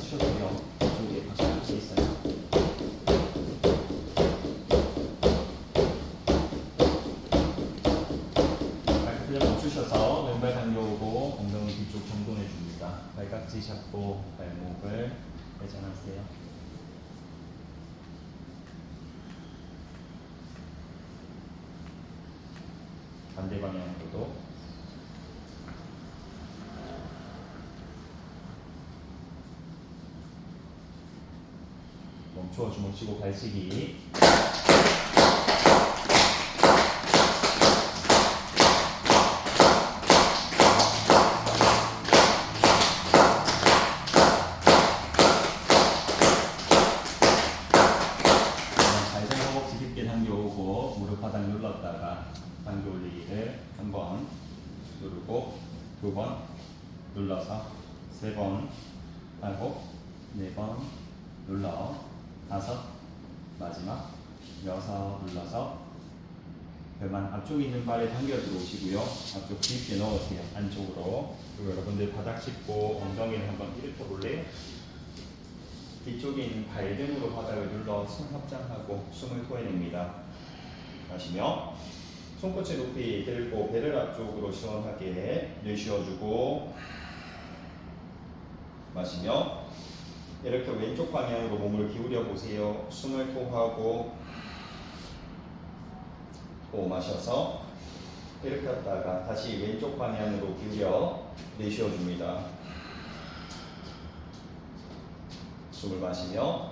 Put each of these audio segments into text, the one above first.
주셔도 돼요. 이쪽에 박수 수 있어요. 발끝을 멈추셔서 왼발 당겨오고 엉덩이 뒤쪽 정돈해 줍니다. 발깍지 잡고 발목을 회전하세요. 반대 방향으로도 멈춰 주먹 치고 발치기. 발등 허벅지 깊게 당겨오고 무릎 바닥 눌렀다가 당겨 올리기를 한 번 누르고 두 번 눌러서 세 번 하고 네 번 눌러 다섯 마지막 여섯 눌러서 그만 앞쪽에 있는 발에 당겨 들어오시고요. 앞쪽 깊게 넣으세요. 안쪽으로. 그리고 여러분들 바닥 짚고 엉덩이를 한번 일으켜 볼래요? 뒤쪽에 있는 발등으로 바닥을 눌러 손 확장하고 숨을 토해냅니다. 마시며 손끝의 높이 들고 배를 앞쪽으로 시원하게 내쉬어주고 마시며 이렇게 왼쪽 방향으로 몸을 기울여 보세요. 숨을 토하고 호흡 마셔서 이렇게 했다가 다시 왼쪽 방향으로 기울여 내쉬어줍니다. 숨을 마시며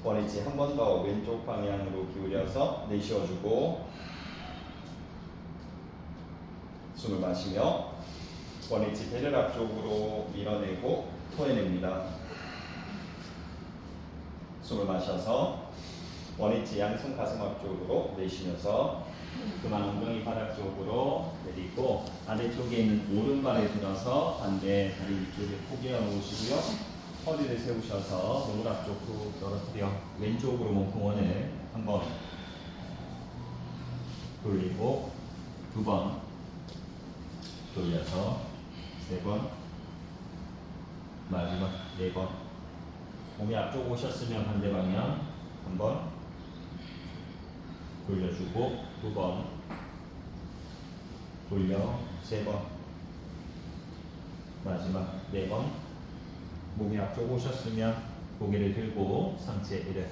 원위치 한 번 더 왼쪽 방향으로 기울여서 내쉬어주고 숨을 마시며 원위치 배를 앞쪽으로 밀어내고 토해냅니다. 숨을 마셔서 원위치 양손 가슴 앞쪽으로 내쉬면서 그만 엉덩이 바닥 쪽으로 내리고 아래쪽에 있는 오른발에 들어서 반대 다리 위쪽에 포개어 놓으시고요. 허리를 세우셔서 몸을 앞쪽으로 떨어뜨려 왼쪽으로 몸통원을 한번 돌리고 두 번 돌려서 세 번 마지막 네 번 몸이 앞쪽 오셨으면 반대 방향 한 번 돌려주고 두 번 돌려 세 번 마지막 네 번 몸이 앞쪽 오셨으면 고개를 들고 상체 이를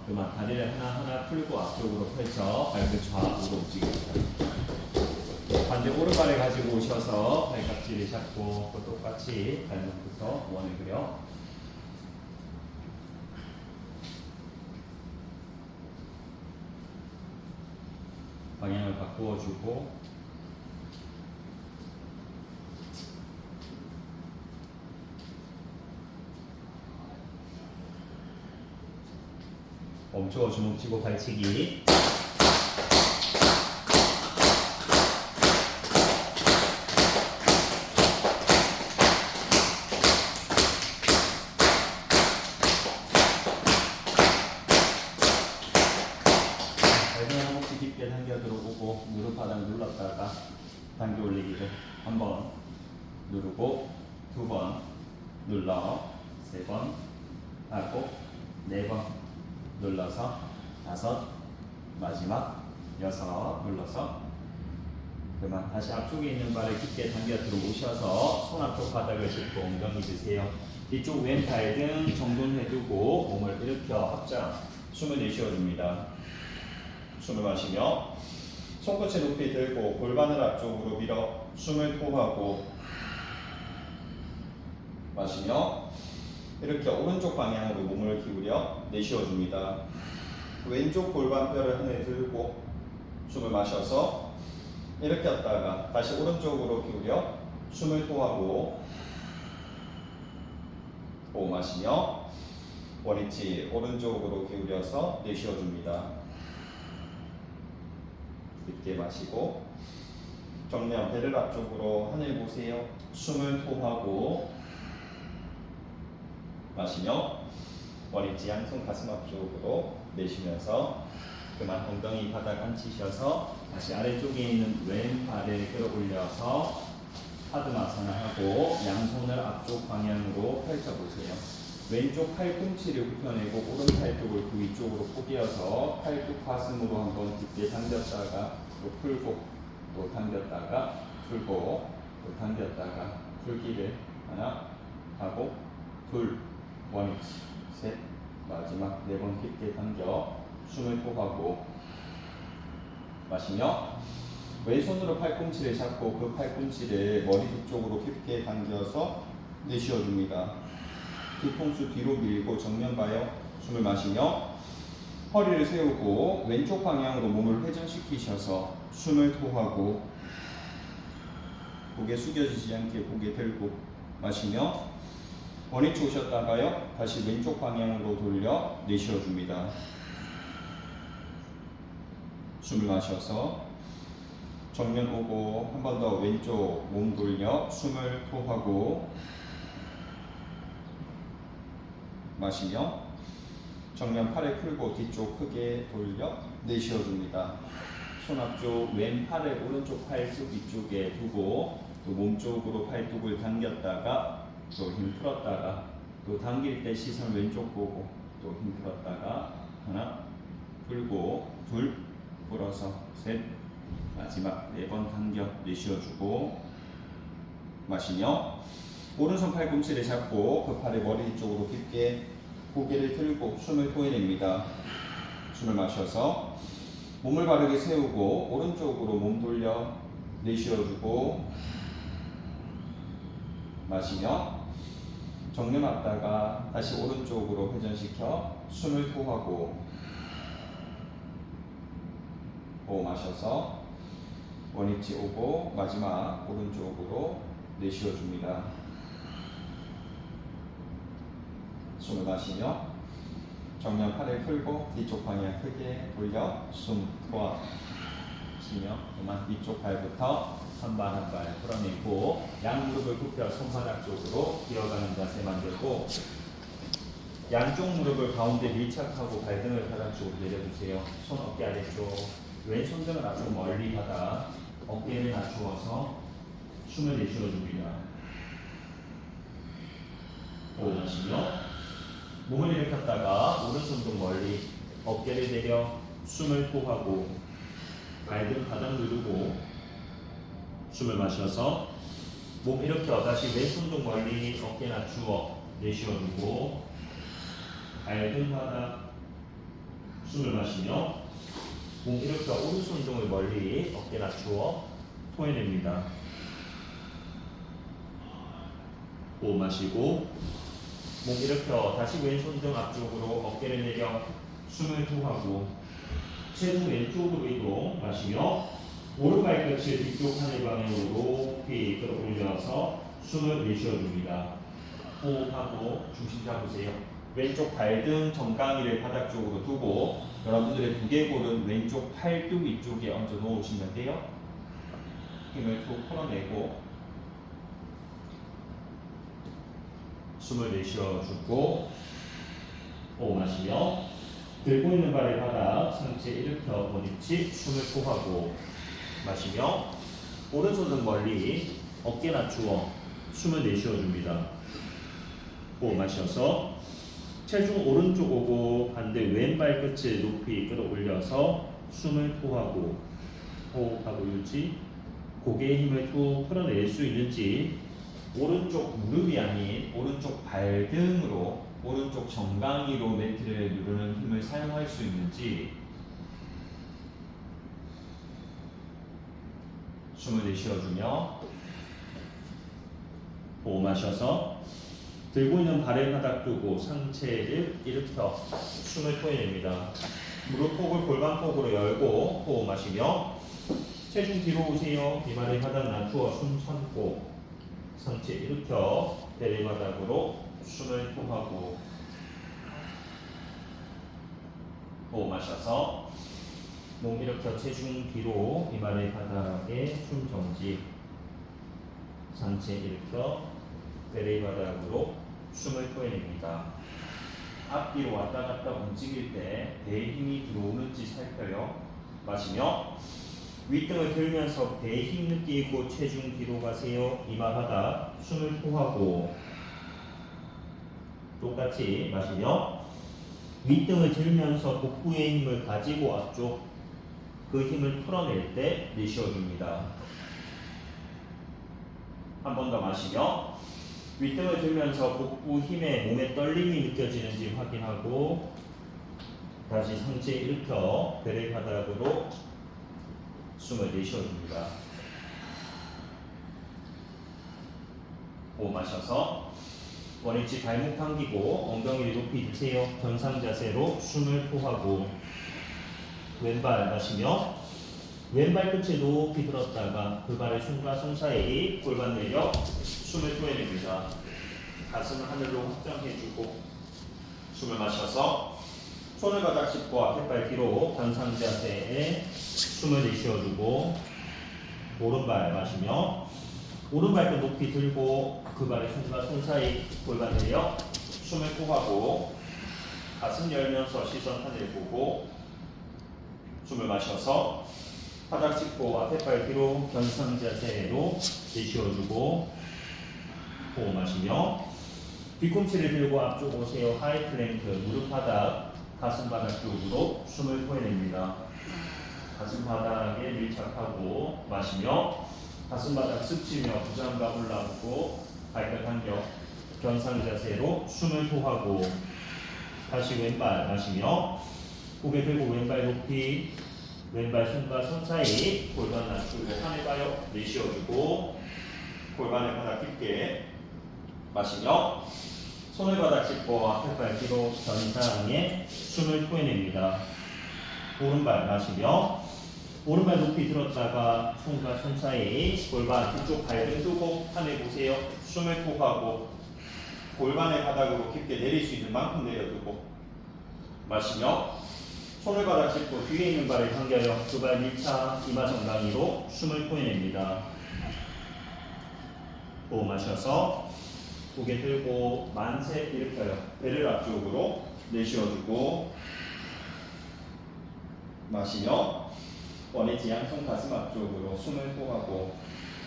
그만 다리를 하나하나 풀고 앞쪽으로 펼쳐 발끝 좌우로 움직입니다. 반대 오른발을 가지고 오셔서 발깍지를 잡고 또 똑같이 발목부터 원을 그려 방향을 바꾸어 주고 멈춰 주먹 치고 발치기. 발등 허벅지 깊게 당겨 들어오고 무릎 바닥 눌렀다가 당겨 올리기를 한 번 누르고 두 번 눌러 세 번 하고 네 번 눌러서 다섯 마지막 여섯 눌러서 그만 다시 앞쪽에 있는 발을 깊게 당겨 들어오셔서 손 앞쪽 바닥을 짚고 엉덩이 드세요. 뒤쪽 왼발 등 정돈해두고 몸을 일으켜 합장 숨을 내쉬어줍니다. 숨을 마시며 손끝의 높이 들고 골반을 앞쪽으로 밀어 숨을 토하고 마시며 이렇게 오른쪽 방향으로 몸을 기울여 내쉬어줍니다. 왼쪽 골반뼈를 하늘 들고 숨을 마셔서 이렇게 했다가 다시 오른쪽으로 기울여 숨을 토하고 호흡 마시며 원위치 오른쪽으로 기울여서 내쉬어줍니다. 깊게 마시고 정면 배를 앞쪽으로 하늘 보세요. 숨을 토하고 마시며 원위치 양손 가슴 앞쪽으로 내쉬면서 그만 엉덩이 바닥 앉히셔서 다시 아래쪽에 있는 왼발을 끌어올려서 파드마사나 하고 양손을 앞쪽 방향으로 펼쳐보세요. 왼쪽 팔꿈치를 굽혀내고 오른 팔뚝을 그 위쪽으로 포개어서 팔뚝 가슴으로 한번 깊게 당겼다가 또 풀고 또 당겼다가 풀고 또 당겼다가 풀기를 하나 하고 둘 원위치 셋 마지막 4번 깊게 당겨 숨을 토하고 마시며 왼손으로 팔꿈치를 잡고 그 팔꿈치를 머리 뒤쪽으로 깊게 당겨서 내쉬어줍니다. 뒤통수 뒤로 밀고 정면 봐요. 숨을 마시며 허리를 세우고 왼쪽 방향으로 몸을 회전시키셔서 숨을 토하고 고개 숙여지지 않게 고개 들고 마시며 원위치 오셨다가요. 다시 왼쪽 방향으로 돌려 내쉬어줍니다. 숨을 마셔서 정면 오고 한 번 더 왼쪽 몸 돌려 숨을 토하고 마시며 정면 팔을 풀고 뒤쪽 크게 돌려 내쉬어줍니다. 손 앞쪽 왼팔을 오른쪽 팔뚝 위쪽에 두고 또 몸쪽으로 팔뚝을 당겼다가 또 힘 풀었다가 또 당길 때 시선 왼쪽 보고 또 힘 풀었다가 하나 풀고 둘 풀어서 셋 마지막 4번 당겨 내쉬어주고 마시며 오른손 팔꿈치를 잡고 그 팔의 머리 뒤쪽으로 깊게 고개를 들고 숨을 토해냅니다. 숨을 마셔서 몸을 바르게 세우고 오른쪽으로 몸 돌려 내쉬어주고 마시며 정면 왔다가 다시 오른쪽으로 회전시켜 숨을 토하고 호흡 마셔서 원위치 오고 마지막 오른쪽으로 내쉬어줍니다. 숨을 마시며 정면 팔을 풀고 뒤쪽 방향 크게 돌려 숨 토하 쉬며 그만 뒤쪽 발부터 한 발 한 발 풀어내고 양 무릎을 굽혀 손바닥 쪽으로 기어가는 자세 만들고 양쪽 무릎을 가운데 밀착하고 발등을 바닥 쪽으로 내려주세요. 손 어깨 아래쪽 왼손 등을 아주 멀리 하다 어깨를 낮추어서 숨을 내쉬어줍니다. 호흡하시며 몸을 일으켰다가 오른손 등 멀리 어깨를 내려 숨을 토하고 발등 바닥 누르고 숨을 마셔서 몸 일으켜 다시 왼손 등 멀리 어깨 낮추어 내쉬어주고 발등 바닥 숨을 마시며 몸 일으켜 오른손 등을 멀리 어깨 낮추어 토해냅니다. 호흡 마시고 몸 일으켜 다시 왼손 등 앞쪽으로 어깨를 내려 숨을 토하고 체중 왼쪽으로 이동 마시며 오른발 끝을 뒤쪽 하늘 방향으로 높이 끌어올려서 숨을 내쉬어줍니다. 호흡하고 중심 잡으세요. 왼쪽 발등 정강이를 바닥 쪽으로 두고 여러분들의 두개골은 왼쪽 팔뚝 위쪽에 얹어 놓으시면 돼요. 힘을 툭 풀어내고 숨을 내쉬어주고 호흡 마시며 들고 있는 발의 바닥 상체 일으켜 원위치 숨을 토하고 마시며 오른손 등 멀리 어깨 낮추어 숨을 내쉬어줍니다. 호흡 마셔서 체중 오른쪽 오고 반대 왼발 끝을 높이 끌어올려서 숨을 토하고 호흡하고 유지 고개의 힘을 툭 풀어낼 수 있는지 오른쪽 무릎이 아닌 오른쪽 발등으로 오른쪽 정강이로 매트를 누르는 힘을 사용할 수 있는지 숨을 내쉬어주며 호흡 마셔서 들고 있는 발을 바닥 두고 상체를 일으켜 숨을 토해냅니다. 무릎폭을 골반폭으로 열고 호흡 마시며 체중 뒤로 오세요. 비만의 바닥 낮추어 숨 참고 상체 일으켜 내리바닥으로 숨을 토하고 호흡 마셔서 몸 일으켜 체중 뒤로 비만의 바닥에 숨 정지 상체 일으켜 내리바닥으로 숨을 토해냅니다. 앞뒤로 왔다 갔다 움직일 때 배에 힘이 들어오는지 살펴요. 마시며 윗등을 들면서 배에 힘 느끼고 체중 뒤로 가세요. 이마 바닥 숨을 토하고 똑같이 마시며 윗등을 들면서 복부의 힘을 가지고 앞쪽 그 힘을 풀어낼 때 내쉬어줍니다. 한 번 더 마시며 윗등을 들면서 복부 힘에 몸에 떨림이 느껴지는지 확인하고 다시 상체 일으켜 배를 바닥으로 숨을 내쉬어줍니다. 호흡 마셔서 원위치 발목 당기고 엉덩이를 높이 드세요. 견상 자세로 숨을 토하고 왼발 마시며 왼발 끝을 높이 들었다가 그 발의 손과 손 사이 골반 내려 숨을 토해냅니다. 가슴을 하늘로 확장해주고 숨을 마셔서 손을 바닥 짚고 앞에발 뒤로 견상 자세에 숨을 내쉬어주고 오른발 마시며 오른발끝 높이 들고 그 발의 손과 손 사이 골반 내려 숨을 토하고 가슴 열면서 시선 하늘 보고 숨을 마셔서 바닥 짚고 앞에발 뒤로 견상 자세로 내쉬어주고 호흡 마시며 뒤꿈치를 들고 앞쪽 오세요. 하이 플랭크 무릎 바닥 가슴 바닥 쪽으로 숨을 토해냅니다. 가슴 바닥에 밀착하고 마시며 가슴 바닥 스치며 부장과 올라오고 발끝 당겨 견상 자세로 숨을 토하고 다시 왼발 마시며 고개 들고 왼발 높이 왼발 손과 손 사이 골반 낮추고 하늘 봐요. 내쉬어주고 골반을 바닥 깊게 마시며 손을 바닥 짚고 앞에발 뒤로 견상에 숨을 토해냅니다. 오른발 마시며 오른발 높이 들었다가 손과 손 사이 골반 뒤쪽 발등 뜨고 하늘 보세요. 숨을 토하고 골반을 바닥으로 깊게 내릴 수 있는 만큼 내려두고 마시며 손을 바닥 짚고 뒤에 있는 발을 당겨요. 두 발 밀착 이마 정강이로 숨을 토해냅니다. 호흡 마셔서 고개 들고 만세 일으켜요. 배를 앞쪽으로 내쉬어주고 마시며 원위치 양손 가슴 앞쪽으로 숨을 토하고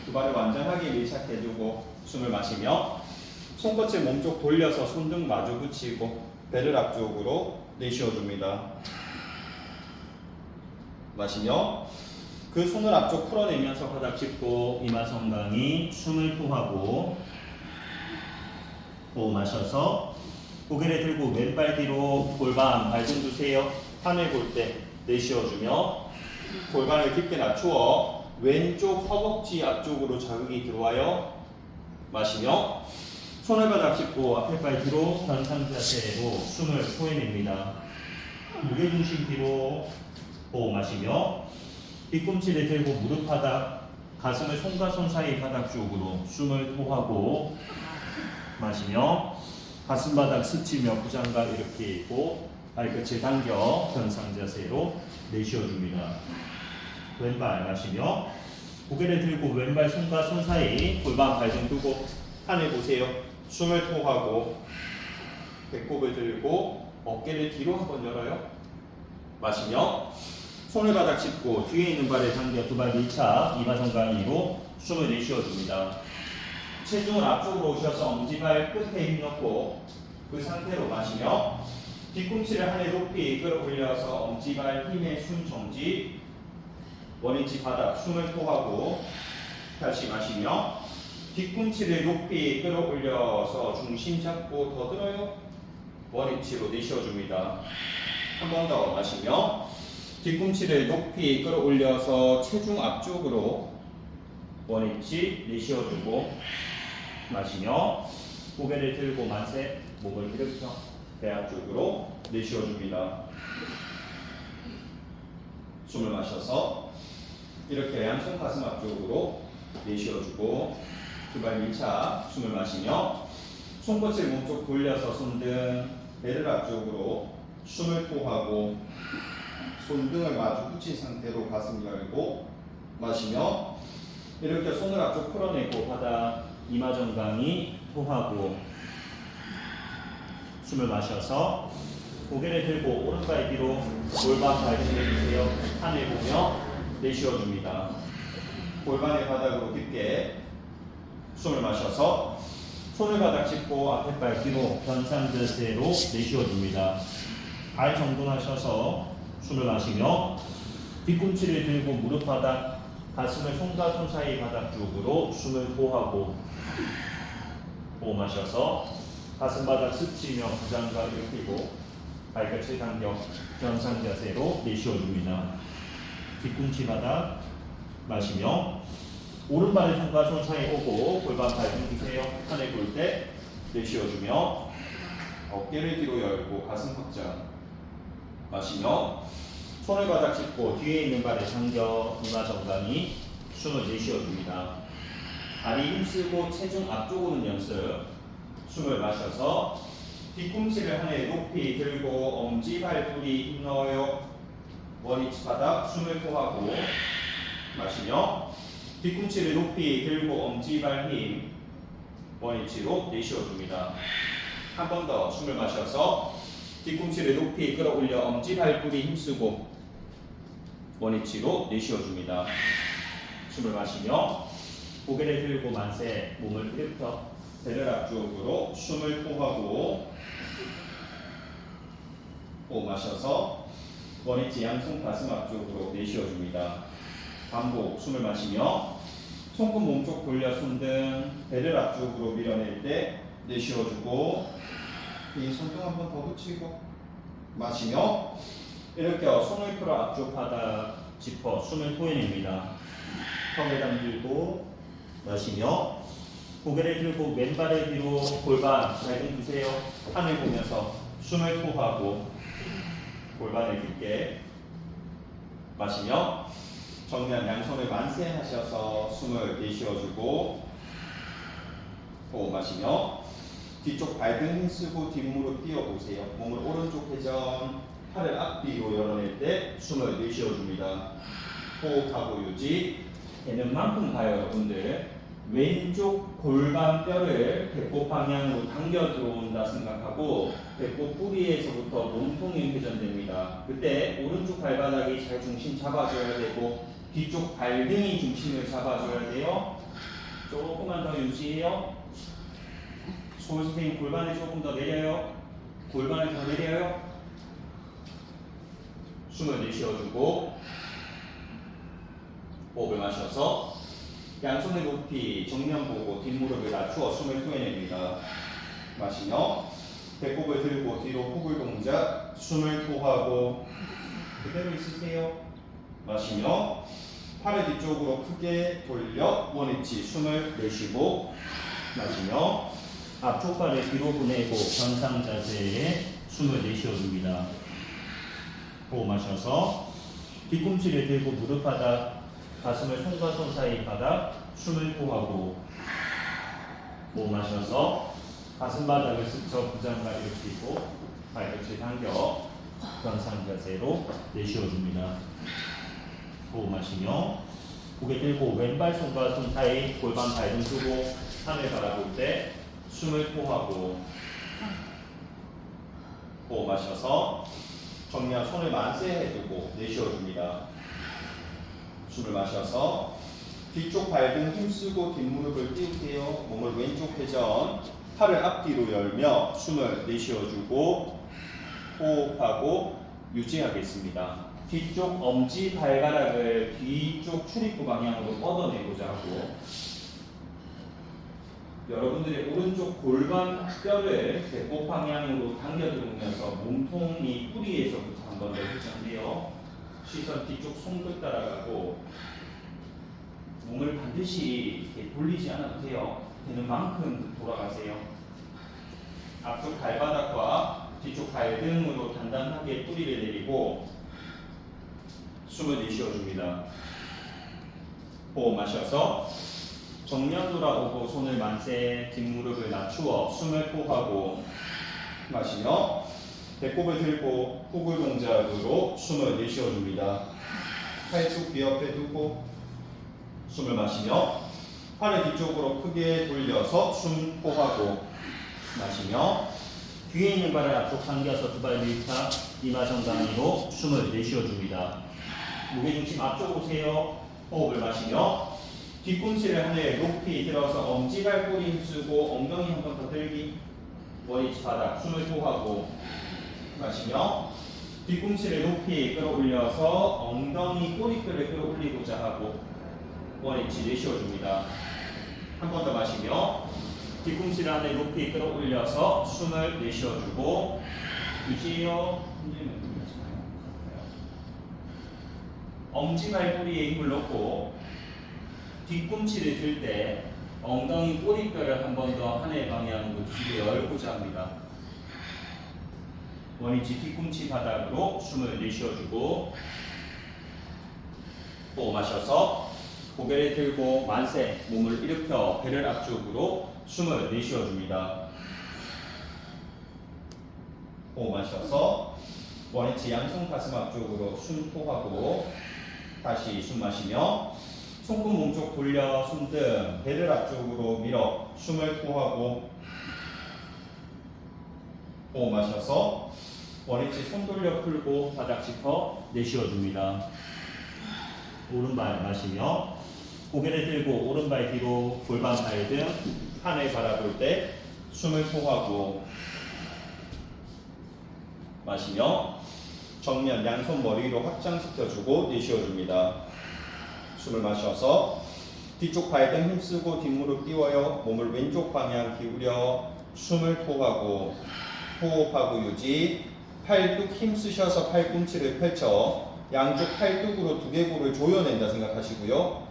두 발을 완전하게 밀착해주고 숨을 마시며 손끝을 몸쪽 돌려서 손등 마주 붙이고 배를 앞쪽으로 내쉬어줍니다. 마시며 그 손을 앞쪽 풀어내면서 바닥 짚고 이마 성강이 숨을 토하고 호흡 마셔서 고개를 들고 왼발 뒤로 골반 발등 두세요. 하늘 볼 때 내쉬어주며 골반을 깊게 낮추어 왼쪽 허벅지 앞쪽으로 자극이 들어와요. 마시며 손을 바닥 짚고 앞에 발 뒤로 견상 자세로 숨을 토해냅니다. 무게중심 뒤로 호흡 마시며 뒤꿈치를 들고 무릎 바닥 가슴을 손과 손 사이 바닥 쪽으로 숨을 토하고 마시며 가슴 바닥 스치며 부장각 일으키고 발끝을 당겨 견상 자세로 내쉬어줍니다. 왼발 마시며 고개를 들고 왼발 손과 손 사이 골반 발등 두고 하늘 보세요. 숨을 토하고 배꼽을 들고 어깨를 뒤로 한번 열어요. 마시며 손을 바닥 짚고 뒤에 있는 발을 당겨 두 발 밀착 이마 정강이로 숨을 내쉬어줍니다. 체중을 앞쪽으로 오셔서 엄지발 끝에 힘 넣고 그 상태로 마시며 뒤꿈치를 하늘 높이 끌어올려서 엄지발 힘의 숨 정지 원위치 바닥 숨을 토하고 다시 마시며 뒤꿈치를 높이 끌어올려서 중심 잡고 더 들어요. 원위치로 내쉬어줍니다. 한 번 더 마시며 뒤꿈치를 높이 끌어올려서 체중 앞쪽으로 원위치 내쉬어주고 마시며 고개를 들고 만세 목을 일으켜 배 앞쪽으로 내쉬어줍니다. 숨을 마셔서 이렇게 양손 가슴 앞쪽으로 내쉬어주고 두 발 밀착 숨을 마시며 손끝을 몸쪽 돌려서 손등 배를 앞쪽으로 숨을 토하고 손등을 마주 붙인 상태로 가슴 열고 마시며 이렇게 손을 앞쪽 풀어내고 바닥 이마 정강이 토하고 숨을 마셔서 고개를 들고 오른발 뒤로 골반 발등 내주세요. 하늘 보며 내쉬어줍니다. 골반의 바닥으로 깊게 숨을 마셔서 손을 바닥 짚고 앞에 발 뒤로 변상 자세로 내쉬어줍니다. 발 정돈하셔서 숨을 마시며 뒤꿈치를 들고 무릎 바닥, 가슴을 손과 손 사이 바닥 쪽으로 숨을 토하고 호흡 마셔서 가슴 바닥 스치며 부장각 일으키고 발끝을 당겨 변상 자세로 내쉬어줍니다. 뒤꿈치 바닥 마시며 오른발의 손과 손 사이 오고 골반 발등 주세요. 하늘 볼 때 내쉬어주며 어깨를 뒤로 열고 가슴 확장 마시며 손을 바닥 짚고 뒤에 있는 발에 당겨 이마 정강이 숨을 내쉬어줍니다. 다리 힘쓰고 체중 앞쪽으로는 연습. 숨을 마셔서 뒤꿈치를 하늘 높이 들고 엄지발뿌리 힘 넣어요. 원위치 바닥 숨을 토하고 마시며 뒤꿈치를 높이 들고 엄지발 힘 원위치로 내쉬어줍니다. 한 번 더 숨을 마셔서 뒤꿈치를 높이 끌어올려 엄지발뿌리 힘쓰고 원위치로 내쉬어줍니다. 숨을 마시며 고개를 들고 만세 몸을 일으켜 배를 앞쪽으로 숨을 토하고 호흡 마셔서 원위치 양손 가슴 앞쪽으로 내쉬어줍니다. 반복 숨을 마시며 손끝 몸쪽 돌려 손등 배를 앞쪽으로 밀어낼 때 내쉬어주고 이 손등 한 번 더 붙이고 마시며 일으켜 손을 풀어 앞쪽 바닥 짚어 숨을 토해냅니다. 턱에 당기고 마시며 고개를 들고 왼발을 뒤로 골반 발등 두세요. 하늘 보면서 숨을 토하고 골반을 깊게 마시며 정면 양손을 만세하셔서 숨을 내쉬어주고 호흡 마시며 뒤쪽 발등 힘쓰고 뒷무릎 띄워보세요. 몸을 오른쪽 회전 팔을 앞뒤로 열어낼 때 숨을 내쉬어줍니다. 호흡하고 유지 되는 만큼 가요. 여러분들 왼쪽 골반 뼈를 배꼽 방향으로 당겨 들어온다 생각하고 배꼽 뿌리에서부터 몸통이 회전됩니다. 그때 오른쪽 발바닥이 잘 중심 잡아줘야 되고 뒤쪽 발등이 중심을 잡아줘야 돼요. 조금만 더 유지해요. 소울 선생님 골반을 조금 더 내려요. 골반을 더 내려요. 숨을 내쉬어주고 호흡을 마셔서 양손을 높이 정면 보고 뒷무릎을 낮추어 숨을 토해냅니다. 마시며 배꼽을 들고 뒤로 호글 동작 숨을 토하고 그대로 있으세요. 마시며 팔을 뒤쪽으로 크게 돌려 원위치 숨을 내쉬고 마시며 앞쪽 발을 뒤로 보내고 변상 자세에 숨을 내쉬어줍니다. 호흡 마셔서 뒤꿈치를 들고 무릎 바닥 가슴을 손과 손 사이 바닥 숨을 토하고 호흡 마셔서 가슴 바닥을 스쳐 부장발 일으키고 발끝을 당겨 변상 자세로 내쉬어줍니다. 호흡 마시며 고개 들고 왼발 손과 손 사이 골반 발등 두고 하늘 바라볼 때 숨을 토하고 호흡 마셔서 정면 손을 만세해두고 내쉬어줍니다. 숨을 마셔서 뒤쪽 발등 힘쓰고 뒷무릎을 띄우세요. 몸을 왼쪽 회전 팔을 앞뒤로 열며 숨을 내쉬어주고 호흡하고 유지하겠습니다. 뒤쪽 엄지 발가락을 뒤쪽 출입구 방향으로 뻗어내고자 하고 여러분들의 오른쪽 골반 뼈를 배꼽 방향으로 당겨 들어오면서 몸통이 뿌리에서부터 한 번 더 회전돼요. 시선 뒤쪽 손끝 따라가고 몸을 반드시 이렇게 돌리지 않아도 돼요. 되는 만큼 돌아가세요. 앞쪽 발바닥과 뒤쪽 발등으로 단단하게 뿌리를 내리고 숨을 내쉬어줍니다. 호흡 마셔서 정면 돌아오고 손을 만세 뒷무릎을 낮추어 숨을 토하고 마시며 배꼽을 들고 호글 동작으로 숨을 내쉬어줍니다. 팔뚝 귀 옆에 두고 숨을 마시며 팔을 뒤쪽으로 크게 돌려서 숨 토하고 마시며 뒤에 있는 발을 앞쪽 당겨서 두 발 밀착 이마 정강이로 숨을 내쉬어줍니다. 무게중심 앞쪽 오세요. 호흡을 마시며 뒤꿈치를 하늘 높이 들어서 엄지발꼬리 힘쓰고 엉덩이 한 번 더 들기. 원위치 바닥 숨을 토하고 마시며 뒤꿈치를 높이 끌어올려서 엉덩이 꼬리뼈를 끌어올리고자 하고 원위치 내쉬어줍니다. 한 번 더 마시며 뒤꿈치를 하늘 높이 끌어올려서 숨을 내쉬어주고 유지해요. 힘들면 들리지 마요. 엄지발꼬리에 힘을 넣고 뒤꿈치를 들 때 엉덩이 꼬리뼈를 한 번 더 하늘 방향으로 뒤로 열고자 합니다. 원위치 뒤꿈치 바닥으로 숨을 내쉬어주고 호흡 마셔서 고개를 들고 만세 몸을 일으켜 배를 앞쪽으로 숨을 내쉬어줍니다. 호흡 마셔서 원위치 양손 가슴 앞쪽으로 숨 토하고 다시 숨 마시며 손끝 몸쪽 돌려 손등 배를 앞쪽으로 밀어 숨을 토하고 호흡 마셔서 원위치 손 돌려 풀고 바닥 짚어 내쉬어줍니다. 오른발 마시며 고개를 들고 오른발 뒤로 골반 발등 하늘 바라볼 때 숨을 토하고 마시며 정면 양손 머리로 확장시켜주고 내쉬어줍니다. 숨을 마셔서 뒤쪽 발등 힘쓰고 뒷무릎 띄워요. 몸을 왼쪽 방향 기울여 숨을 토하고 호흡하고 유지. 팔뚝 힘쓰셔서 팔꿈치를 펼쳐 양쪽 팔뚝으로 두개골을 조여낸다 생각하시고요.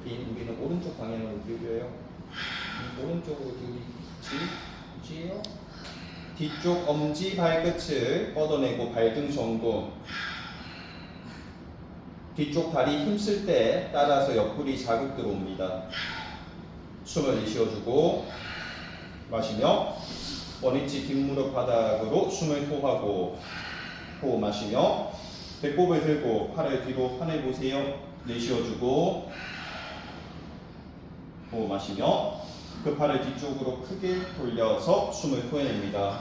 빈 무게는 오른쪽 방향으로 기울여요. 오른쪽으로 기울이지. 뒤쪽 엄지 발끝을 뻗어내고 발등 정돈. 뒤쪽 다리 힘쓸 때 따라서 옆구리 자극 들어옵니다. 숨을 내쉬어주고 마시며 원위치 뒷무릎 바닥으로 숨을 토하고 호흡 마시며 배꼽을 들고 팔을 뒤로 하늘 보세요. 내쉬어주고 호흡 마시며 그 팔을 뒤쪽으로 크게 돌려서 숨을 토해냅니다.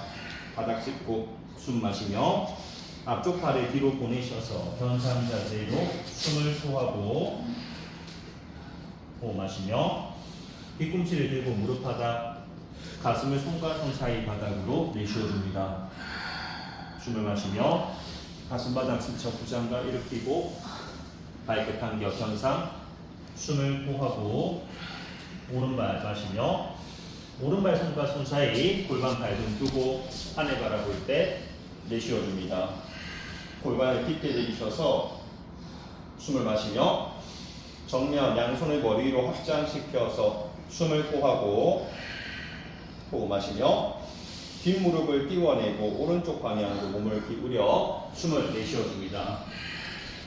바닥 짚고 숨 마시며 앞쪽 팔을 뒤로 보내셔서 변상 자세로 숨을 토하고 호흡 마시며 뒤꿈치를 들고 무릎 바닥 가슴을 손과 손 사이 바닥으로 내쉬어줍니다. 숨을 마시며 가슴바닥 스쳐 부장과 일으키고 발끝 간격 현상 숨을 토하고 오른발 마시며 오른발 손과 손 사이 골반 발등 두고 하늘 바라볼 때 내쉬어줍니다. 골반을 깊게 내리셔서 숨을 마시며 정면 양손을 머리 위로 확장시켜서 숨을 토하고 호흡 마시며 뒷무릎을 띄워내고 오른쪽 방향으로 몸을 기울여 숨을 내쉬어줍니다.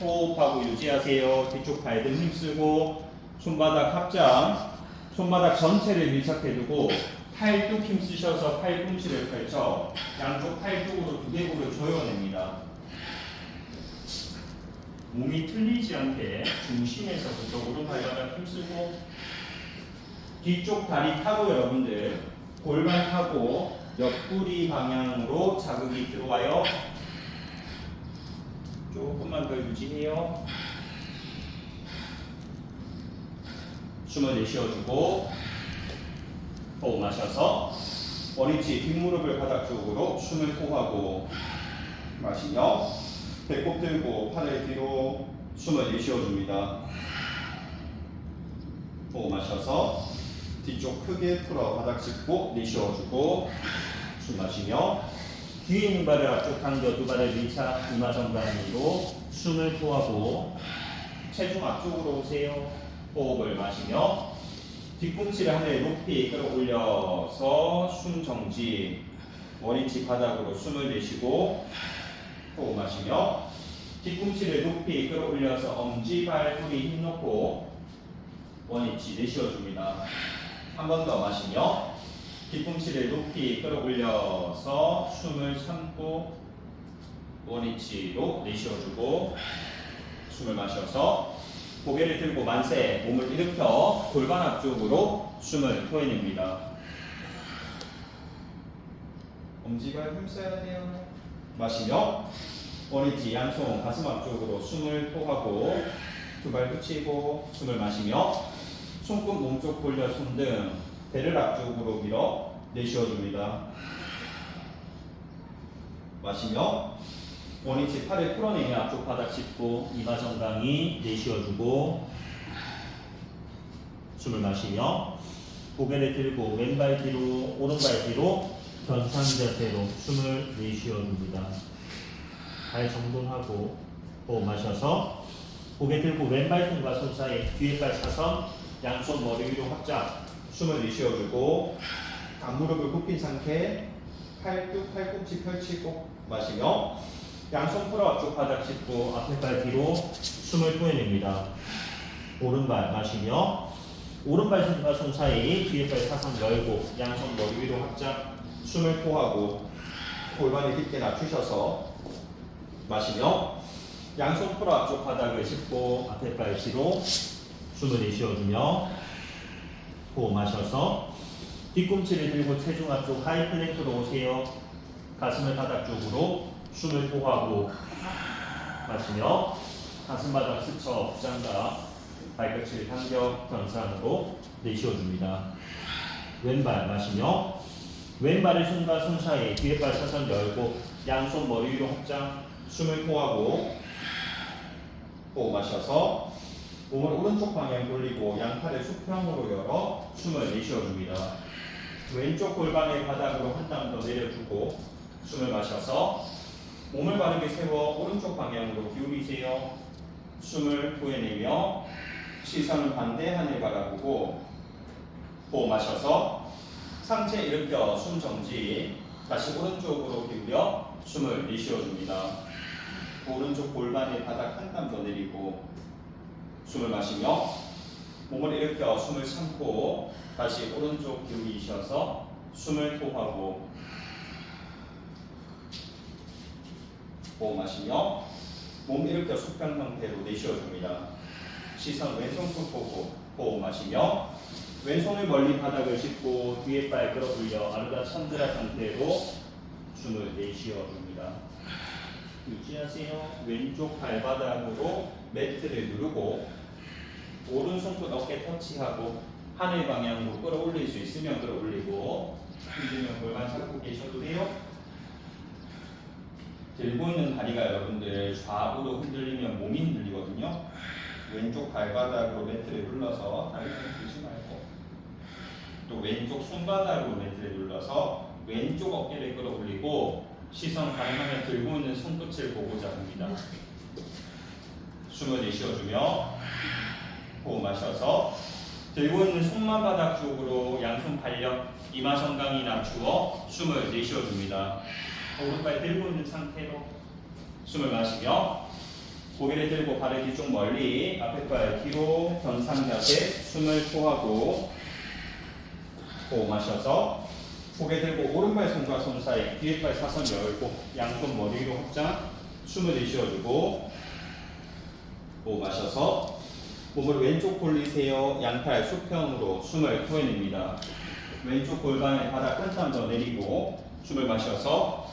호흡하고 유지하세요. 뒤쪽 발등 힘쓰고 손바닥 합장 손바닥 전체를 밀착해두고 팔뚝 힘쓰셔서 팔꿈치를 펼쳐 양쪽 팔뚝으로 두개골을 조여냅니다. 몸이 틀리지 않게 중심에서부터 오른발바닥 힘쓰고 뒤쪽 다리 타고 여러분들 골반 타고 옆구리 방향으로 자극이 들어와요. 조금만 더 유지해요. 숨을 내쉬어주고 호흡 마셔서 원위치 뒷무릎을 바닥 쪽으로 숨을 토하고 마시며 배꼽 들고 팔을 뒤로 숨을 내쉬어줍니다. 호흡 마셔서 뒤쪽 크게 풀어 바닥 짚고 내쉬어주고 숨 마시며 뒤에 있는 발을 앞쪽 당겨 두 발을 밀착 이마 정강이로 숨을 토하고 체중 앞쪽으로 오세요. 호흡을 마시며 뒤꿈치를 하늘 높이 끌어올려서 숨 정지 원위치 바닥으로 숨을 내쉬고 호흡 마시며 뒤꿈치를 높이 끌어올려서 엄지발꿈이 힘 놓고 원위치 내쉬어줍니다. 한 번 더 마시며 뒤꿈치를 높이 끌어올려서 숨을 참고 원위치로 내쉬어주고 숨을 마셔서 고개를 들고 만세 몸을 일으켜 골반 앞쪽으로 숨을 토해냅니다. 엄지발 힘써야 돼요. 마시며 원위치 양손 가슴 앞쪽으로 숨을 토하고 두 발 붙이고 숨을 마시며 손끝 몸쪽 돌려 손등 배를 앞쪽으로 밀어 내쉬어줍니다. 마시며 원위치 팔을 풀어내며 앞쪽 바닥 짚고 이마 정강이 내쉬어주고 숨을 마시며 고개를 들고 왼발 뒤로 오른발 뒤로 견상 자세로 숨을 내쉬어줍니다. 발 정돈하고 호흡 마셔서 고개 들고 왼발 손과 손 사이 뒤에 발 사선 양손 머리 위로 확장 숨을 내쉬어주고 앞무릎을 굽힌 상태 팔뚝 팔꿈치 펼치고 마시며 양손 풀어 앞쪽 바닥 짚고 앞에 발 뒤로 숨을 토해냅니다. 오른발 마시며 오른발 손과 손 사이 뒤에 발 사선 열고 양손 머리 위로 확장 숨을 토하고 골반을 깊게 낮추셔서 마시며 양손 풀어 앞쪽 바닥을 짚고 앞에 발 뒤로 숨을 내쉬어주며 호흡 마셔서 뒤꿈치를 들고 체중 앞쪽 하이 플랭크로 오세요. 가슴을 바닥 쪽으로 숨을 토하고 마시며 가슴 바닥 스쳐 부장다 발끝을 당겨 견상으로 내쉬어줍니다. 왼발 마시며 왼발의 손과 손 사이 뒤에 발 사선 열고 양손 머리 위로 확장 숨을 토하고 호흡 마셔서 몸을 오른쪽 방향 돌리고 양팔을 수평으로 열어 숨을 내쉬어줍니다. 왼쪽 골반을 바닥으로 한 땀 더 내려주고 숨을 마셔서 몸을 바르게 세워 오른쪽 방향으로 기울이세요. 숨을 토해내며 시선을 반대 하늘 바라보고 호흡 마셔서 상체 일으켜 숨 정지 다시 오른쪽으로 기울여 숨을 내쉬어줍니다. 오른쪽 골반에 바닥 한 땀 더 내리고 숨을 마시며 몸을 일으켜 숨을 참고 다시 오른쪽 기울이셔서 숨을 토하고 호흡 마시며 몸 일으켜 수평 상태로 내쉬어줍니다. 시선 왼손 끝 보고 호흡 마시며 왼손을 멀리 바닥을 짚고 뒤에 발 끌어올려 아르다 찬드라 상태로 숨을 내쉬어줍니다. 유지하세요. 왼쪽 발바닥으로 매트를 누르고 오른손끝 어깨 터치하고 하늘 방향으로 끌어올릴 수 있으면 끌어올리고 힘들면 골반 잡고 계셔도 돼요. 들고 있는 다리가 여러분들 좌우로 흔들리면 몸이 흔들리거든요. 왼쪽 발바닥으로 매트를 눌러서 다리를 들지 말고 또 왼쪽 손바닥으로 매트를 눌러서 왼쪽 어깨를 끌어올리고 시선 가능하면 들고 있는 손끝을 보고자 합니다. 숨을 내쉬어주며 호흡 마셔서 들고 있는 손만 바닥 쪽으로 양손 발력 이마 정강이 낮추어 숨을 내쉬어줍니다. 오른발 들고 있는 상태로 숨을 마시며 고개를 들고 발을 뒤쪽 멀리 앞에 발 뒤로 견상 자세 숨을 토하고 호흡 마셔서 고개 들고 오른발 손과 손 사이 뒤에 발 사선 열고 양손 머리 위로 확장 숨을 내쉬어주고 호흡 마셔서 몸을 왼쪽 돌리세요. 양팔 수평으로 숨을 토해냅니다. 왼쪽 골반에 바닥 한 땀 더 내리고 숨을 마셔서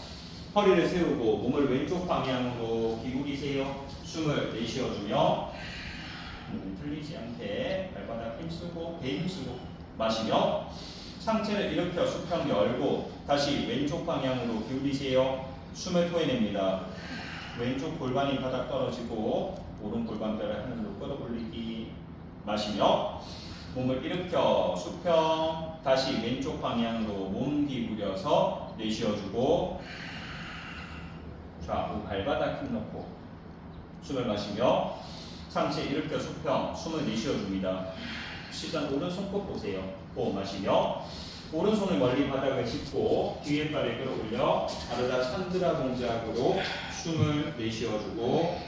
허리를 세우고 몸을 왼쪽 방향으로 기울이세요. 숨을 내쉬어주며 풀리지 않게 발바닥 힘쓰고 배 힘쓰고 마시며 상체를 일으켜 수평 열고 다시 왼쪽 방향으로 기울이세요. 숨을 토해냅니다. 왼쪽 골반이 바닥 떨어지고 오른 골반뼈를 하늘로 끌어올리기 마시며 몸을 일으켜 수평 다시 왼쪽 방향으로 몸 기울여서 내쉬어주고 좌우 발바닥 힘 넣고 숨을 마시며 상체 일으켜 수평 숨을 내쉬어줍니다. 시선 오른손 꼭 보세요. 호흡 마시며 오른손을 멀리 바닥을 짚고 뒤에 발을 끌어올려 아르다 찬드라 동작으로 숨을 내쉬어주고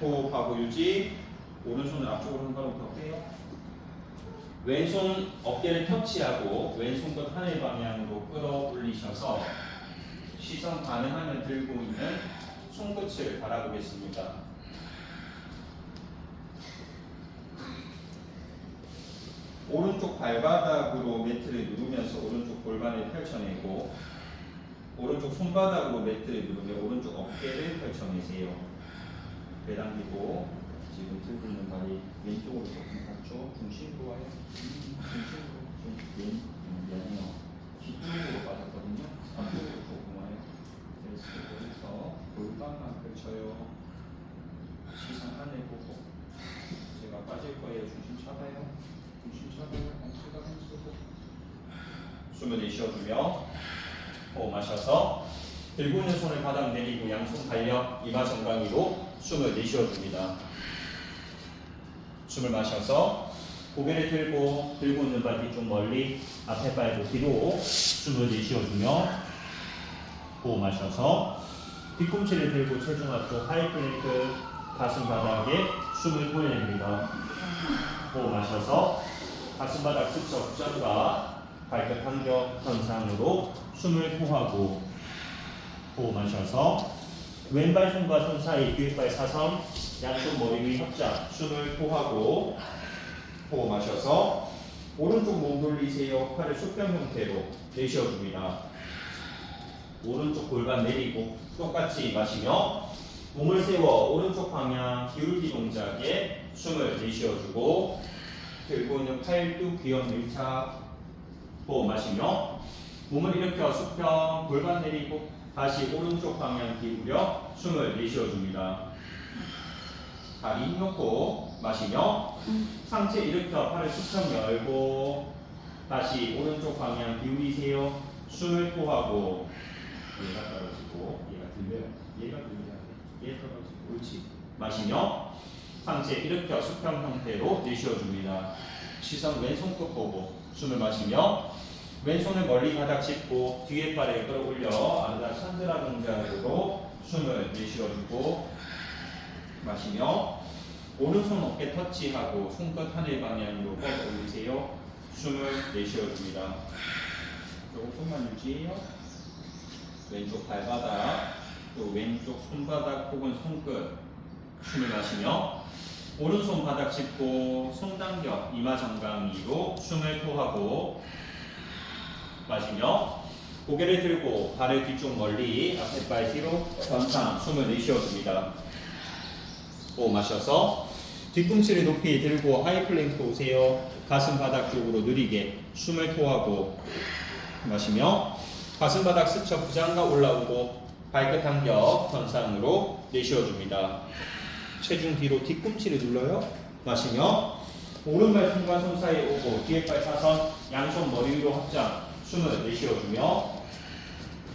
호흡하고 유지. 오른손을 앞쪽으로 한 걸음 더 빼요. 왼손 어깨를 터치하고 왼손 끝 하늘 방향으로 끌어올리셔서 시선 가능하면 들고 있는 손끝을 바라보겠습니다. 오른쪽 발바닥으로 매트를 누르면서 오른쪽 골반을 펼쳐내고 오른쪽 손바닥으로 매트를 누르며 오른쪽 어깨를 펼쳐내세요. 배 당기고 지금 들고 있는 발이 왼쪽으로 조금 갔죠. 중심으로 와요. 중심으로 미안해요. 뒤쪽으로 빠졌거든요. 앞쪽으로 조금 와요. 그래서 골반만 펼쳐요. 시선 안에 보고 제가 빠질 거예요. 중심 잡아요. 중심 잡아요. 엉치가 힘쓰고 숨을 내쉬어주며 호흡 마셔서 들고 있는 손을 바닥 내리고 양손 달려 이마 정강이로 숨을 내쉬어줍니다. 숨을 마셔서 고개를 들고 있는 발 뒤쪽 멀리 앞에 발도 뒤로 숨을 내쉬어주며 호흡 마셔서 뒤꿈치를 들고 체중 앞쪽 하이플랭크 가슴 바닥에 숨을 토해냅니다. 호흡 마셔서 가슴 바닥 스쳐 부장과 발끝 간격 현상으로 숨을 토하고 호흡 마셔서 왼발 손과 손 사이 뒷발 사선 양손 머리 위 협장 숨을 토하고 호흡 마셔서 오른쪽 몸 돌리세요. 팔을 수평 형태로 내쉬어줍니다. 오른쪽 골반 내리고 똑같이 마시며 몸을 세워 오른쪽 방향 기울기 동작에 숨을 내쉬어주고 들고 있는 팔뚝 귀염 밀착 호흡 마시며 몸을 일으켜 수평 골반 내리고 다시 오른쪽 방향 기울여 숨을 내쉬어줍니다. 다리 놓고 마시며 상체 일으켜 팔을 수평 열고 다시 오른쪽 방향 기울이세요. 숨을 토하고 얘가 떨어지고 얘가 들려요. 얘가 들려야 돼. 얘 떨어지고 옳지. 마시며 상체 일으켜 수평 형태로 내쉬어줍니다. 시선 왼손끝 보고 숨을 마시며 왼손을 멀리 바닥 짚고 뒤에 발을 끌어올려 아르다 찬드라 동작으로 숨을 내쉬어주고 마시며 오른손 어깨 터치하고 손끝 하늘 방향으로 뻗어 올리세요. 숨을 내쉬어줍니다. 조금만 유지해요. 왼쪽 발바닥 또 왼쪽 손바닥 혹은 손끝 숨을 마시며 오른손 바닥 짚고 손 당겨 이마 정강이로 숨을 토하고 마시며 고개를 들고 발을 뒤쪽 멀리 앞에 발 뒤로 전상 숨을 내쉬어줍니다. 호흡 마셔서 뒤꿈치를 높이 들고 하이플랭크 오세요. 가슴 바닥 쪽으로 느리게 숨을 토하고 마시며 가슴 바닥 스쳐 부장가 올라오고 발끝 당겨 전상으로 내쉬어줍니다. 체중 뒤로 뒤꿈치를 눌러요. 마시며 오른발 손과 손 사이 오고 뒤에 발 사선 양손 머리 위로 확장 숨을 내쉬어주며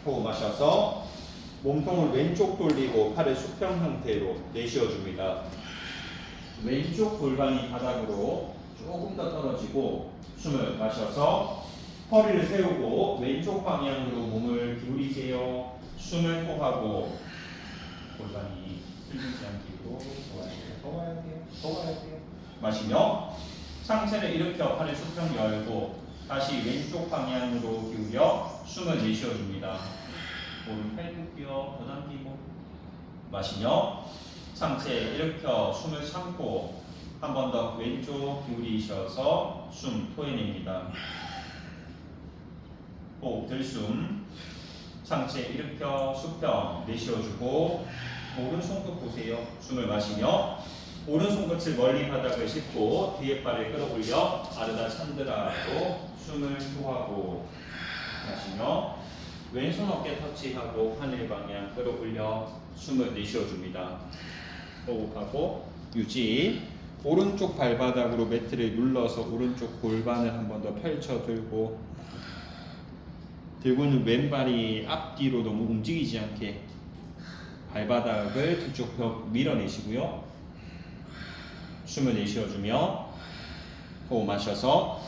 호흡 마셔서 몸통을 왼쪽 돌리고 팔을 수평 형태로 내쉬어줍니다. 왼쪽 골반이 바닥으로 조금 더 떨어지고 숨을 마셔서 허리를 세우고 왼쪽 방향으로 몸을 기울이세요. 숨을 토하고 골반이 틀리지 않기로 더 와야 돼요. 마시며 상체를 일으켜 팔을 수평 열고 다시 왼쪽 방향으로 기울여 숨을 내쉬어줍니다. 오른 팔뚝 끼워 더 당기고 마시며 상체 일으켜 숨을 참고 한 번 더 왼쪽 기울이셔서 숨 토해냅니다. 호흡 들숨 상체 일으켜 수평 내쉬어주고 오른손끝 보세요. 숨을 마시며 오른손끝을 멀리 바닥을 짚고 뒤에 발을 끌어올려 아르다 찬드라로 숨을 토하고 마시며 왼손 어깨 터치하고 하늘 방향 끌어올려 숨을 내쉬어줍니다. 호흡하고 유지. 오른쪽 발바닥으로 매트를 눌러서 오른쪽 골반을 한 번 더 펼쳐 들고 있는 왼발이 앞뒤로 너무 움직이지 않게 발바닥을 뒤쪽 벽 밀어내시고요. 숨을 내쉬어주며 호흡 마셔서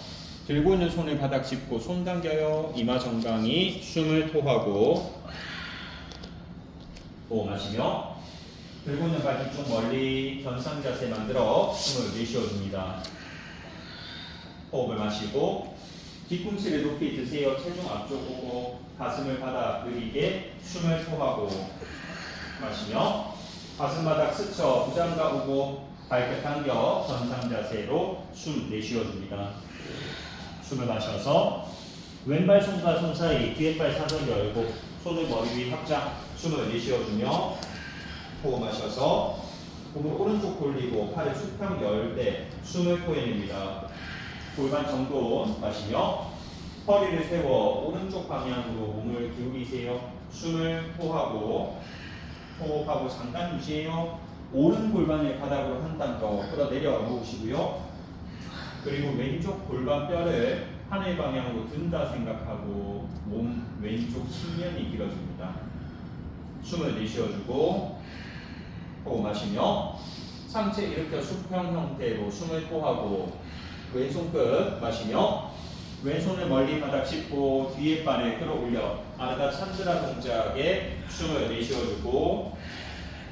들고 있는 손을 바닥 짚고 손 당겨요. 이마 정강이 숨을 토하고 호흡 마시며 들고 있는 발 뒤쪽 멀리 견상 자세 만들어 숨을 내쉬어줍니다. 호흡을 마시고 뒤꿈치를 높이 드세요. 체중 앞쪽 오고 가슴을 바닥 느리게 숨을 토하고 마시며 가슴 바닥 스쳐 부장가 오고 발끝 당겨 전상 자세로 숨 내쉬어줍니다. 숨을 마셔서 왼발 손과 손 사이 뒤에 발 사선 열고 손을 머리 위 확장. 숨을 내쉬어주며 호흡 마셔서 몸을 오른쪽 돌리고 팔을 수평 열 때 숨을 토해냅니다. 골반 정돈 마시며 허리를 세워 오른쪽 방향으로 몸을 기울이세요. 숨을 호흡하고 잠깐 유지해요. 오른 골반을 바닥으로 한 땀 더 끌어내려 놓으시고요. 그리고 왼쪽 골반 뼈를 하늘 방향으로 든다 생각하고 몸 왼쪽 측면이 길어집니다. 숨을 내쉬어주고 호흡 마시며 상체 일으켜 수평 형태로 숨을 토하고 왼손 끝 마시며 왼손을 멀리 바닥 짚고 뒤에 발을 끌어올려 아르다 찬드라 동작에 숨을 내쉬어주고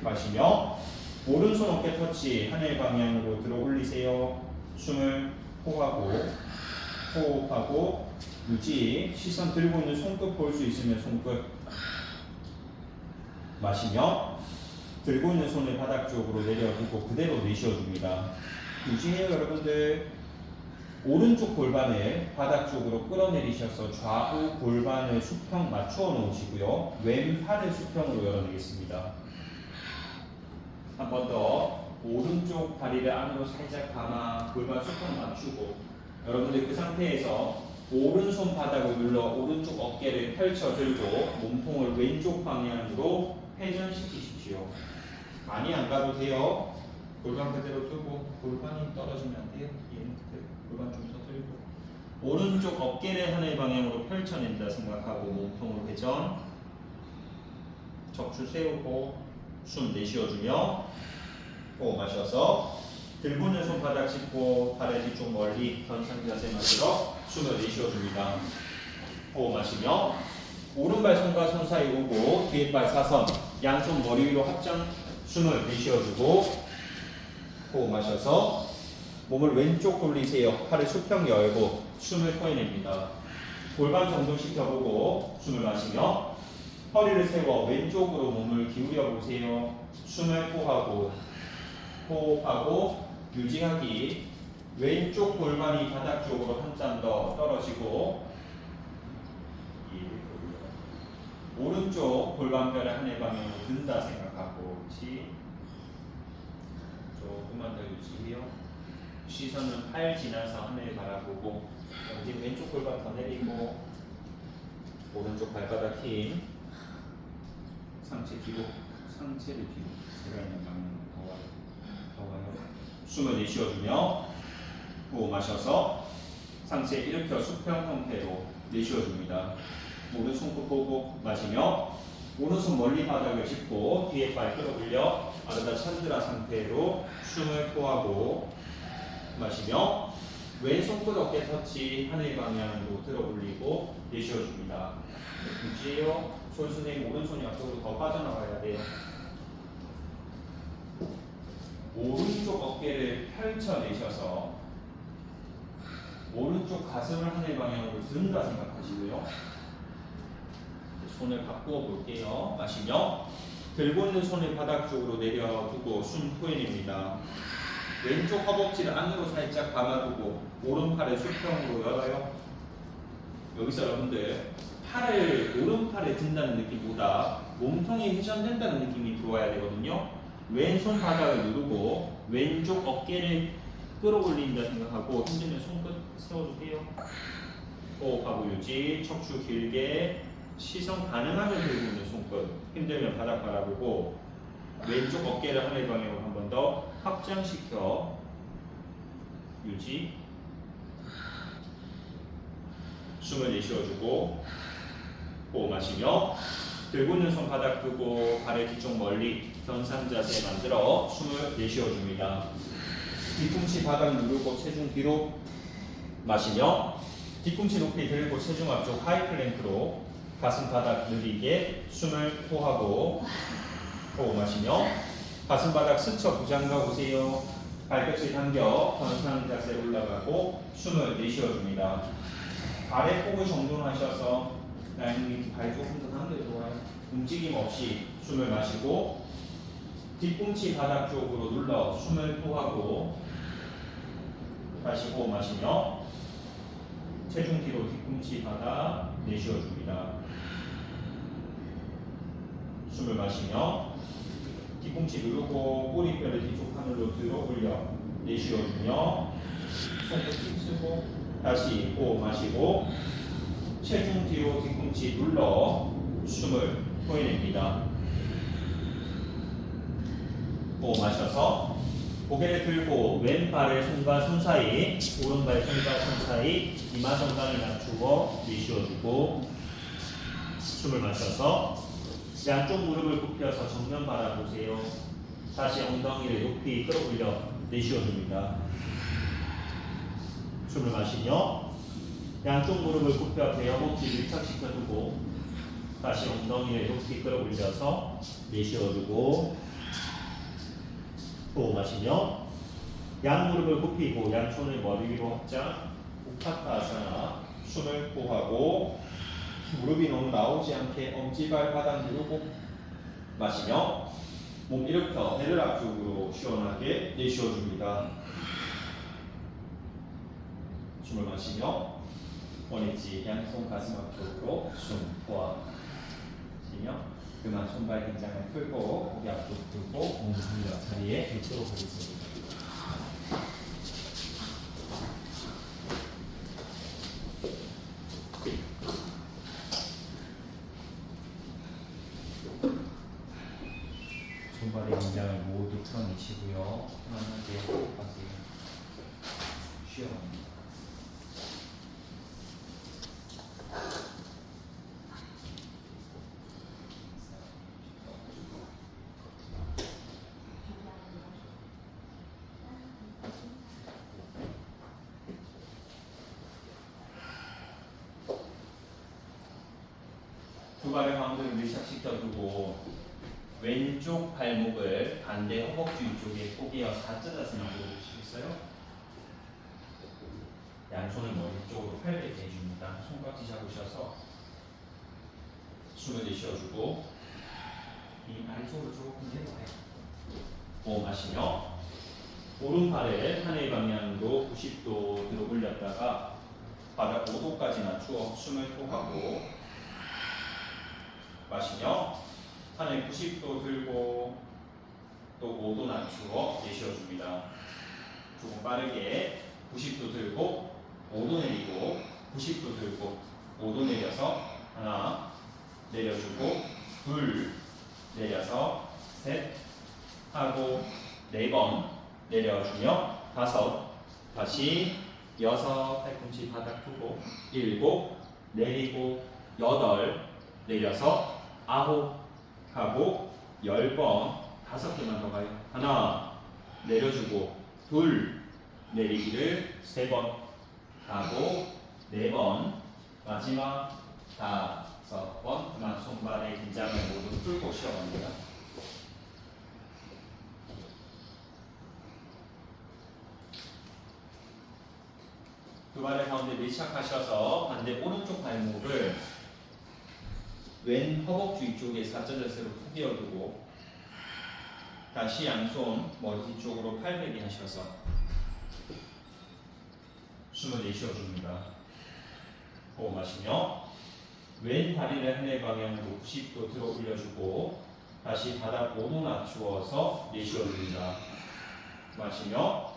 마시며 오른손 어깨 터치 하늘 방향으로 들어 올리세요. 숨을 호흡하고 유지. 시선 들고 있는 손끝 볼 수 있으면 손끝 마시며 들고 있는 손을 바닥 쪽으로 내려두고 그대로 내쉬어줍니다. 유지해요 여러분들. 오른쪽 골반을 바닥 쪽으로 끌어내리셔서 좌우 골반을 수평 맞추어 놓으시고요. 왼팔을 수평으로 열어내겠습니다. 한 번 더 오른쪽 다리를 안으로 살짝 감아 골반 수평 맞추고 여러분들 그 상태에서 오른손 바닥을 눌러 오른쪽 어깨를 펼쳐 들고 몸통을 왼쪽 방향으로 회전시키십시오. 많이 안 가도 돼요. 골반 그대로 두고 골반이 떨어지면 안 돼요. 얘는 그대로 골반 좀 더 들고 오른쪽 어깨를 하늘 방향으로 펼쳐낸다 생각하고 몸통으로 회전. 척추 세우고 숨 내쉬어주며 호흡 마셔서 들고 있는 손 바닥 짚고 발을 뒤쪽 멀리 견상 자세 만들어 숨을 내쉬어줍니다. 호흡 마시며 오른발 손과 손 사이 오고 뒤에 발 사선 양손 머리 위로 확장. 숨을 내쉬어주고 호흡 마셔서 몸을 왼쪽 돌리세요. 팔을 수평 열고 숨을 토해냅니다. 골반 정돈 시켜보고 숨을 마시며 허리를 세워 왼쪽으로 몸을 기울여 보세요. 숨을 호흡하고 유지하기. 왼쪽 골반이 바닥 쪽으로 한 땀 더 떨어지고 오른쪽 골반뼈를 하늘 방향으로 든다 생각하고 그렇지. 조금만 더 유지해요. 시선은 팔 지나서 하늘 바라보고 이제 왼쪽 골반 더 내리고 오른쪽 발바닥 힘. 상체를 뒤로 제가 있는 방향으로 더 와요. 숨을 내쉬어주며 호흡 마셔서 상체 일으켜 수평 형태로 내쉬어줍니다. 오른손 끝 보고 마시며 오른손 멀리 바닥을 짚고 뒤에 발 끌어올려 아르다 찬드라 상태로 숨을 토하고 마시며 왼손 끝 어깨 터치 하늘 방향으로 들어 올리고 내쉬어줍니다. 유지해요. 손수님 오른손이 앞쪽으로 더 빠져나가야 돼요. 오른쪽 어깨를 펼쳐내셔서 오른쪽 가슴을 하늘 방향으로 든다 생각하시고요. 손을 바꾸어 볼게요. 마시며 들고 있는 손을 바닥 쪽으로 내려두고 숨 토해냅니다. 왼쪽 허벅지를 안으로 살짝 감아두고 오른팔을 수평으로 열어요. 여기서 여러분들 오른팔에 든다는 느낌보다 몸통이 회전된다는 느낌이 들어와야 되거든요. 왼손 바닥을 누르고 왼쪽 어깨를 끌어올린다 생각하고 힘들면 손끝 세워주세요. 호흡하고 유지. 척추 길게 시선 가능하면 들고 있는 손끝. 힘들면 바닥 바라보고 왼쪽 어깨를 하늘 방향으로 한 번 더 확장시켜 유지. 숨을 내쉬어주고 호흡 마시며 들고 있는 손 바닥 두고 발의 뒤쪽 멀리 견상 자세 만들어 숨을 내쉬어줍니다. 뒤꿈치 바닥 누르고 체중 뒤로 마시며 뒤꿈치 높이 들고 체중 앞쪽 하이 플랭크로 가슴 바닥 느리게 숨을 토하고 호흡 마시며 가슴 바닥 스쳐 부장가 보세요. 발끝을 당겨 견상 자세 올라가고 숨을 내쉬어줍니다. 발의 폭을 정돈하셔서 라인님 발 조금 더 당겨 좋아요. 움직임 없이 숨을 마시고 뒤꿈치 바닥 쪽으로 눌러 숨을 토하고 다시 호흡 마시며 체중 뒤로 뒤꿈치 바닥 내쉬어줍니다. 숨을 마시며 뒤꿈치 누르고 꼬리뼈를 뒤쪽 하늘로 들어 올려 내쉬어주며 손끝 힘쓰고 다시 호흡 마시고 체중 뒤로 뒤꿈치 눌러 숨을 토해냅니다. 호흡 마셔서 고개를 들고 왼발의 손과 손 사이, 오른발의 손과 손 사이 이마 정강을 낮추고 내쉬어주고 숨을 마셔서 양쪽 무릎을 굽혀서 정면 바라보세요. 다시 엉덩이를 높이 끌어올려 내쉬어줍니다. 숨을 마시며 양쪽 무릎을 굽혀 배어 허벅지 밀착시켜두고 다시 엉덩이를 높이 끌어올려서 내쉬어주고 호흡 마시며 양 무릎을 굽히고 양손을 머리 위로 확장 우파타아사나 숨을 호흡하고 무릎이 너무 나오지 않게 엄지발 바닥 누르고 마시며 몸 일으켜 배를 앞쪽으로 시원하게 내쉬어줍니다. 숨을 마시며 원위치 양손 가슴 앞쪽으로 숨 호흡하시며 그만 손발 긴장을 풀고 고개 앞쪽 들고 몸 돌려 자리에 있도록 하겠습니다. 손발의 긴장을 모두 풀어내시고요. 편안하게 호흡하세요. 쉬어갑니다. 두 발의 가운데를 밀착시켜두고 왼쪽 발목을 반대 허벅지 위쪽에 포개어 사자자세나 보여주시겠어요? 양손을 머리 쪽으로 팔베개 해줍니다. 손깍지 잡으셔서 숨을 내쉬어주고 이 아래쪽으로 조금 내려와요. 호흡 마시며 오른발을 하늘 방향으로 90도 들어 올렸다가 바닥 5도까지 낮추어 숨을 토하고 마시며 하늘 90도 들고 또 5도 낮추어 내쉬어줍니다. 조금 빠르게 90도 들고 5도 내리고 90도 들고 5도 내려서 하나 내려주고 둘 내려서 셋 하고 4번 내려주며 5 다시 6 팔꿈치 바닥 두고 7 내리고 8 내려서 9 하고 10번 5개만 더 가요. 하나 내려주고 둘 내리기를 3번 하고 4번 마지막 5번 그만 손발의 긴장을 모두 풀고 쉬어갑니다. 두 발의 가운데 밀착하셔서 반대 오른쪽 발목을 왼 허벅지 위쪽에 사자자세로 후겨두고 다시 양손 머리 뒤쪽으로 팔베개 하셔서 숨을 내쉬어줍니다. 호흡 마시며 왼 다리를 하늘 방향으로 90도 들어 올려주고 다시 바닥 5도 낮추어서 내쉬어줍니다. 마시며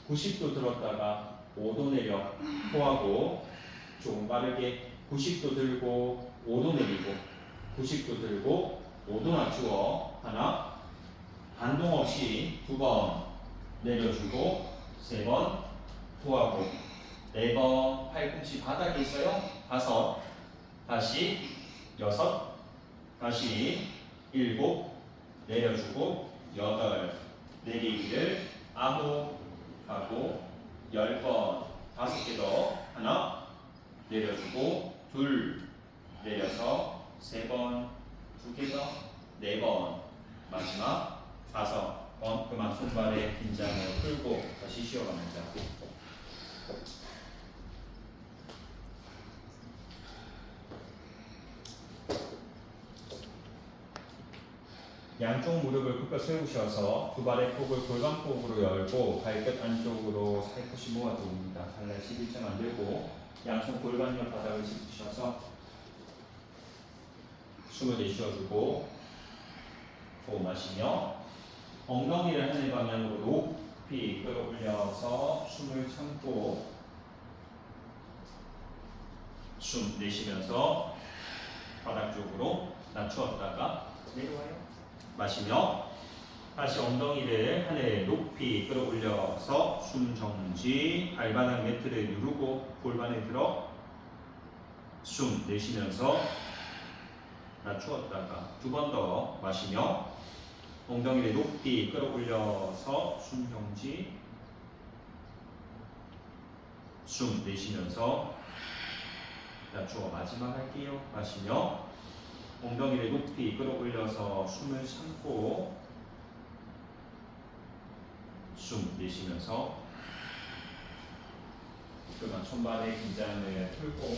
90도 들었다가 5도 내려 토하고 조금 빠르게 90도 들고 5도 내리고 90도 들고 5도 낮추어 하나 반동 없이 2번 내려주고 3번 토하고 4번 팔꿈치 바닥에 있어요. 5 다시 6 다시 7 내려주고 8 내리기를 9 하고 10번 5개 더 하나 내려주고 2 내려서 3번 2개 더 4번 마지막 5번 그만 손발의 긴장을 풀고 다시 쉬어갑니다. 양쪽 무릎을 굽혀 세우셔서 두 발의 폭을 골반폭으로 열고 발끝 안쪽으로 살포시 모아두옵니다. 발날 11점 만들고 양손 골반 옆 바닥을 짚으셔서 숨을 내쉬어주고 호흡하시며 엉덩이를 하늘 방향으로 높이 끌어올려서 숨을 참고 숨 내쉬면서 바닥 쪽으로 낮추었다가 내려와요. 마시며 다시 엉덩이를 하늘 높이 끌어올려서 숨 정지, 발바닥 매트를 누르고 골반을 들어 숨 내쉬면서 낮추었다가 두 번 더 마시며 엉덩이를 높이 끌어올려서 숨 정지, 숨 내쉬면서 낮추어 마지막 할게요. 마시며 엉덩이를 높이 끌어올려서 숨을 참고 숨 내쉬면서 그만 손발의 긴장을 풀고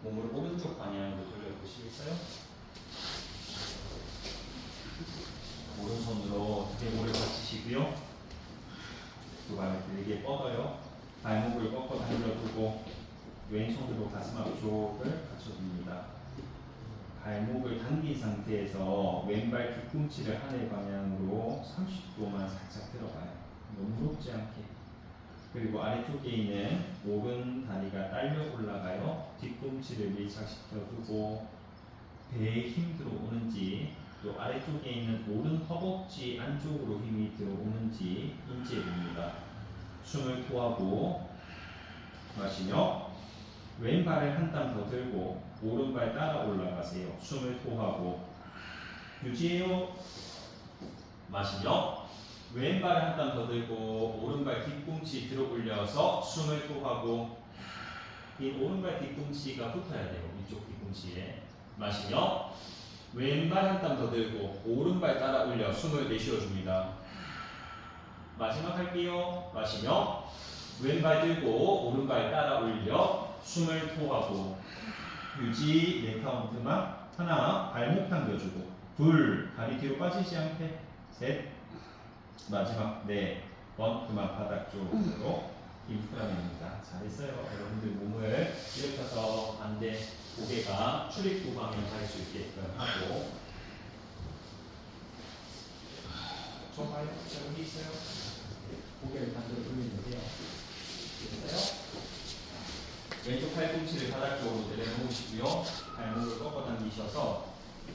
몸을 오른쪽 방향으로 돌려보시겠어요? 오른손으로 대골을 받치시고요. 두 발을 길게 뻗어요. 발목을 꺾어 당겨두고 왼손으로 가슴 앞쪽을 받쳐줍니다. 발목을 당긴 상태에서 왼발 뒤꿈치를 하늘 방향으로 30도만 살짝 들어가요. 너무 높지 않게. 그리고 아래쪽에 있는 오른 다리가 딸려 올라가요. 뒤꿈치를 밀착시켜 두고 배에 힘 들어오는지 또 아래쪽에 있는 오른 허벅지 안쪽으로 힘이 들어오는지 인지해 봅니다. 숨을 토하고 마시며 왼발을 한 땀 더 들고 오른발 따라 올라가세요. 숨을 토하고 유지해요. 마시며 왼발을 한 땀 더 들고 오른발 뒤꿈치 들어 올려서 숨을 토하고 이 오른발 뒤꿈치가 붙어야 돼요. 이쪽 뒤꿈치에. 마시며 왼발 한 땀 더 들고 오른발 따라 올려 숨을 내쉬어줍니다. 마지막 할게요. 마시며 왼발 들고 오른발 따라 올려 숨을 토하고 유지 4카운트만. 하나, 발목 당겨주고 둘, 다리 뒤로 빠지지 않게 셋, 마지막 4번 그만 바닥 쪽으로 힘 풀어냅니다. 잘했어요. 여러분들 몸을 일으켜서 반대 고개가 출입구 방향 갈 수 있게끔 하고 좋아요. 자, 여기 있어요. 고개를 반대로 돌리면 돼요. 됐어요? 왼쪽 팔꿈치를 바닥 쪽으로 내려놓으시고요. 발목을 꺾어 당기셔서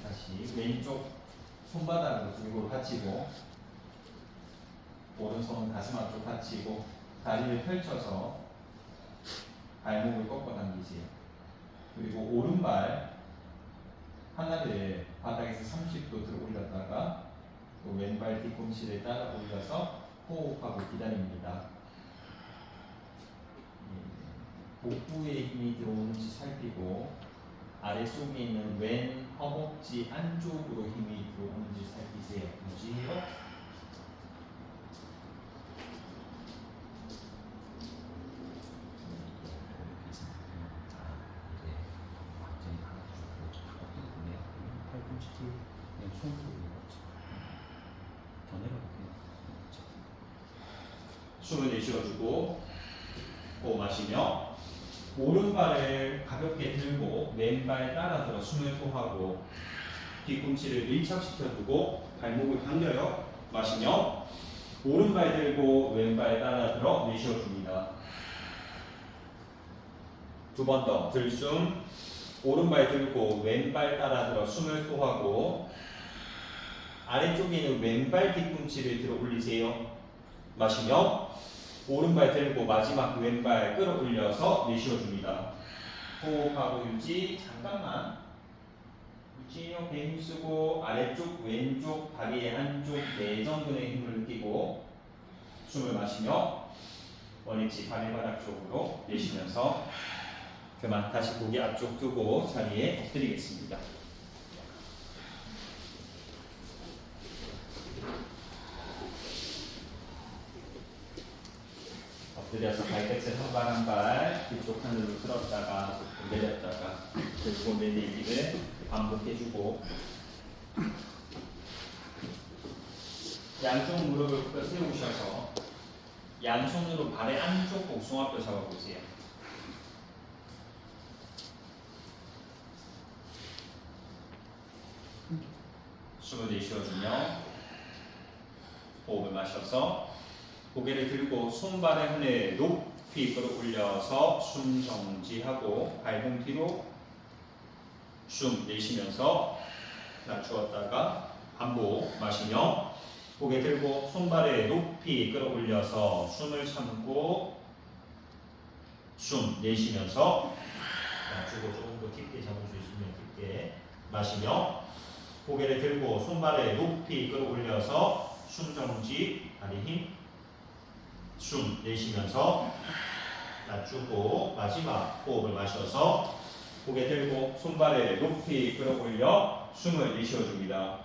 다시 왼쪽 손바닥으로 들고 받치고 오른손은 가슴 앞쪽 받치고 다리를 펼쳐서 발목을 꺾어 당기세요. 그리고 오른발 하나를 바닥에서 30도 들어 올렸다가 또 왼발 뒤꿈치를 따라 올려서 호흡하고 기다립니다. 복부에 힘이 들어오는지 살피고 아래쪽에 있는 왼 허벅지 안쪽으로 힘이 들어오는지 살피세요. 유지해요. 팔꿈치 뒤, 그냥 손으로 더 내려갈게요. 숨을 내쉬어주고 호흡 마시며 오른발을 가볍게 들고 왼발 따라 들어 숨을 토하고 뒤꿈치를 밀착시켜 두고 발목을 당겨요. 마시며 오른발 들고 왼발 따라 들어 내쉬어줍니다. 두 번 더 들숨. 오른발 들고 왼발 따라 들어 숨을 토하고 아래쪽에 있는 왼발 뒤꿈치를 들어 올리세요. 마시며 오른발 들고 마지막 왼발 끌어올려서 내쉬어줍니다. 호흡하고 유지. 잠깐만 유지해요. 배 힘쓰고 아래쪽 왼쪽 다리의 한쪽 내전근의 힘을 느끼고 숨을 마시며 원위치 발바닥 쪽으로 내쉬면서 그만 다시 고개 앞쪽 두고 자리에 엎드리겠습니다. 엎드려서 발끝을 한 발 한 발 뒤쪽 하늘로 들었다가 내렸다가 들고 내리기를 반복해주고 양쪽 무릎을 굽혀 세우셔서 양손으로 발의 안쪽 복숭아뼈 잡아보세요. 숨을 내쉬어주며 호흡을 마셔서 고개를 들고 손발의 하늘 높이 끌어올려서 숨 정지하고 발등 뒤로 숨 내쉬면서 낮추었다가 반복 마시며 고개 들고 손발을 높이 끌어올려서 숨을 참고 숨 내쉬면서 낮추고 조금 더 깊게 잡을 수 있으면 깊게 마시며 고개를 들고 손발을 높이 끌어올려서 숨 정지 다리 힘 숨 내쉬면서 낮추고 마지막 호흡을 마셔서 고개 들고 손발을 높이 끌어올려 숨을 내쉬어줍니다.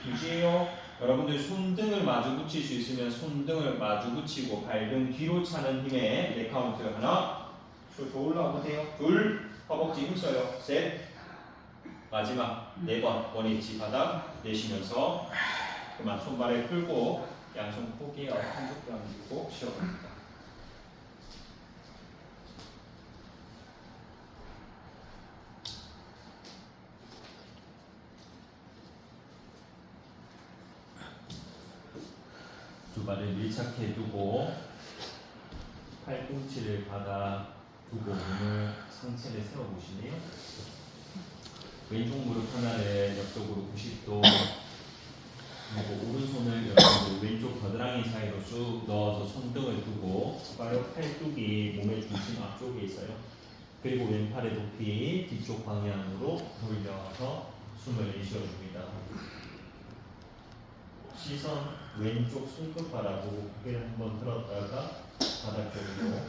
유지해요. 여러분들 손등을 마주 붙일 수 있으면 손등을 마주 붙이고 발등 뒤로 차는 힘에 네 카운트 하나 더 올라오세요. 둘 허벅지 힘써요. 셋 마지막 4번 원위치 바닥 내쉬면서 그만 손발을 풀고 양손 포개어 한쪽 뼈 안고 쉬어갑니다. 두 발을 밀착해 두고 팔꿈치를 받아 두고 몸을 상체를 세워 보시네요. 왼쪽 무릎 하나를 옆쪽으로 90도 그리고 오른손을 여러분들 왼쪽 겨드랑이 사이로 쑥 넣어서 손등을 두고 바로 팔뚝이 몸의 중심 앞쪽에 있어요. 그리고 왼팔의 높이 뒤쪽 방향으로 돌려서 숨을 내쉬어줍니다. 시선 왼쪽 손끝바라고 고개를 한번 들었다가 바닥 쪽으로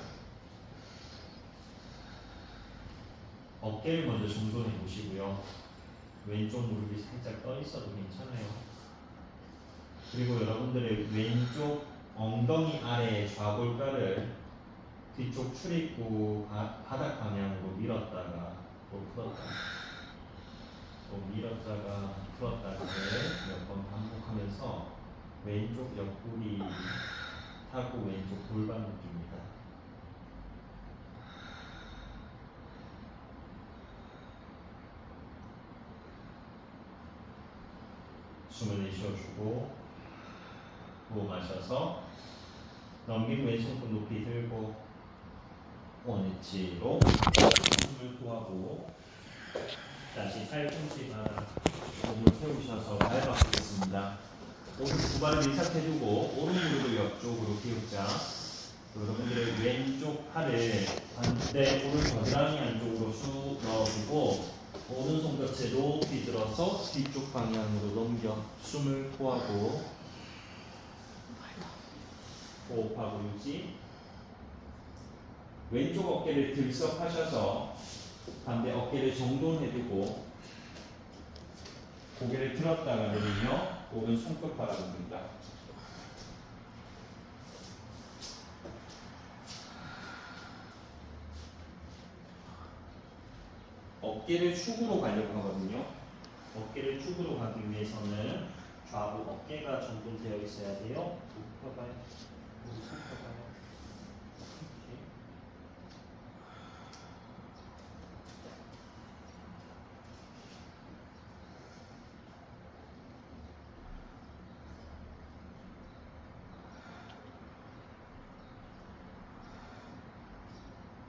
어깨를 먼저 정돈해 보시고요. 왼쪽 무릎이 살짝 떠 있어도 괜찮아요. 그리고 여러분들의 왼쪽 엉덩이 아래 좌골뼈를 뒤쪽 출입구 바닥 방향으로 밀었다가 또 풀었다가 또 밀었다가 풀었다가를 몇 번 반복하면서 왼쪽 옆구리 타고 왼쪽 골반 느낍니다. 숨을 내쉬어주고 호흡 마셔서 넘긴 왼손끝 높이 들고 원위치로 숨을 토하고 다시 팔꿈치 바닥 몸을 세우셔서 발 바꾸겠습니다. 오른 두 발을 밀착해주고 오른 무릎을 옆쪽으로 기울자. 여러분들의 왼쪽 팔을 반대 오른 겨드랑이 안쪽으로 쑥 넣어주고 오른손 겹체 높이 들어서 뒤쪽 방향으로 넘겨 숨을 토하고 호흡하고 유지. 왼쪽 어깨를 들썩하셔서 반대 어깨를 정돈해두고 고개를 들었다가 내리며 오른 손끝 바라봅니다. 어깨를 축으로 가려고 하거든요. 어깨를 축으로 가기 위해서는 좌우 어깨가 정돈되어 있어야 돼요. 펴봐요. 펴봐요.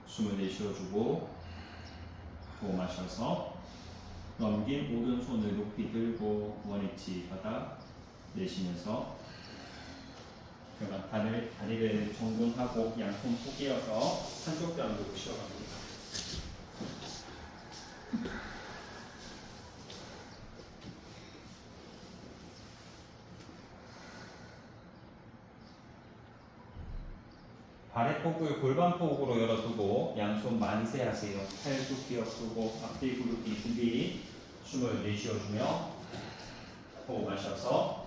숨을 내쉬어주고 호흡 마셔서 넘긴 오른손을 높이 들고 원위치 바닥 내쉬면서 그만 다리를 정돈하고 양손 포개어서 한쪽 뼈 안으로 쉬어갑니다. 발의 폭을 골반폭으로 열어두고 양손 만세하세요. 팔뚝 기어쓰고 앞뒤 구르기 준비. 숨을 내쉬어주며 호흡 마셔서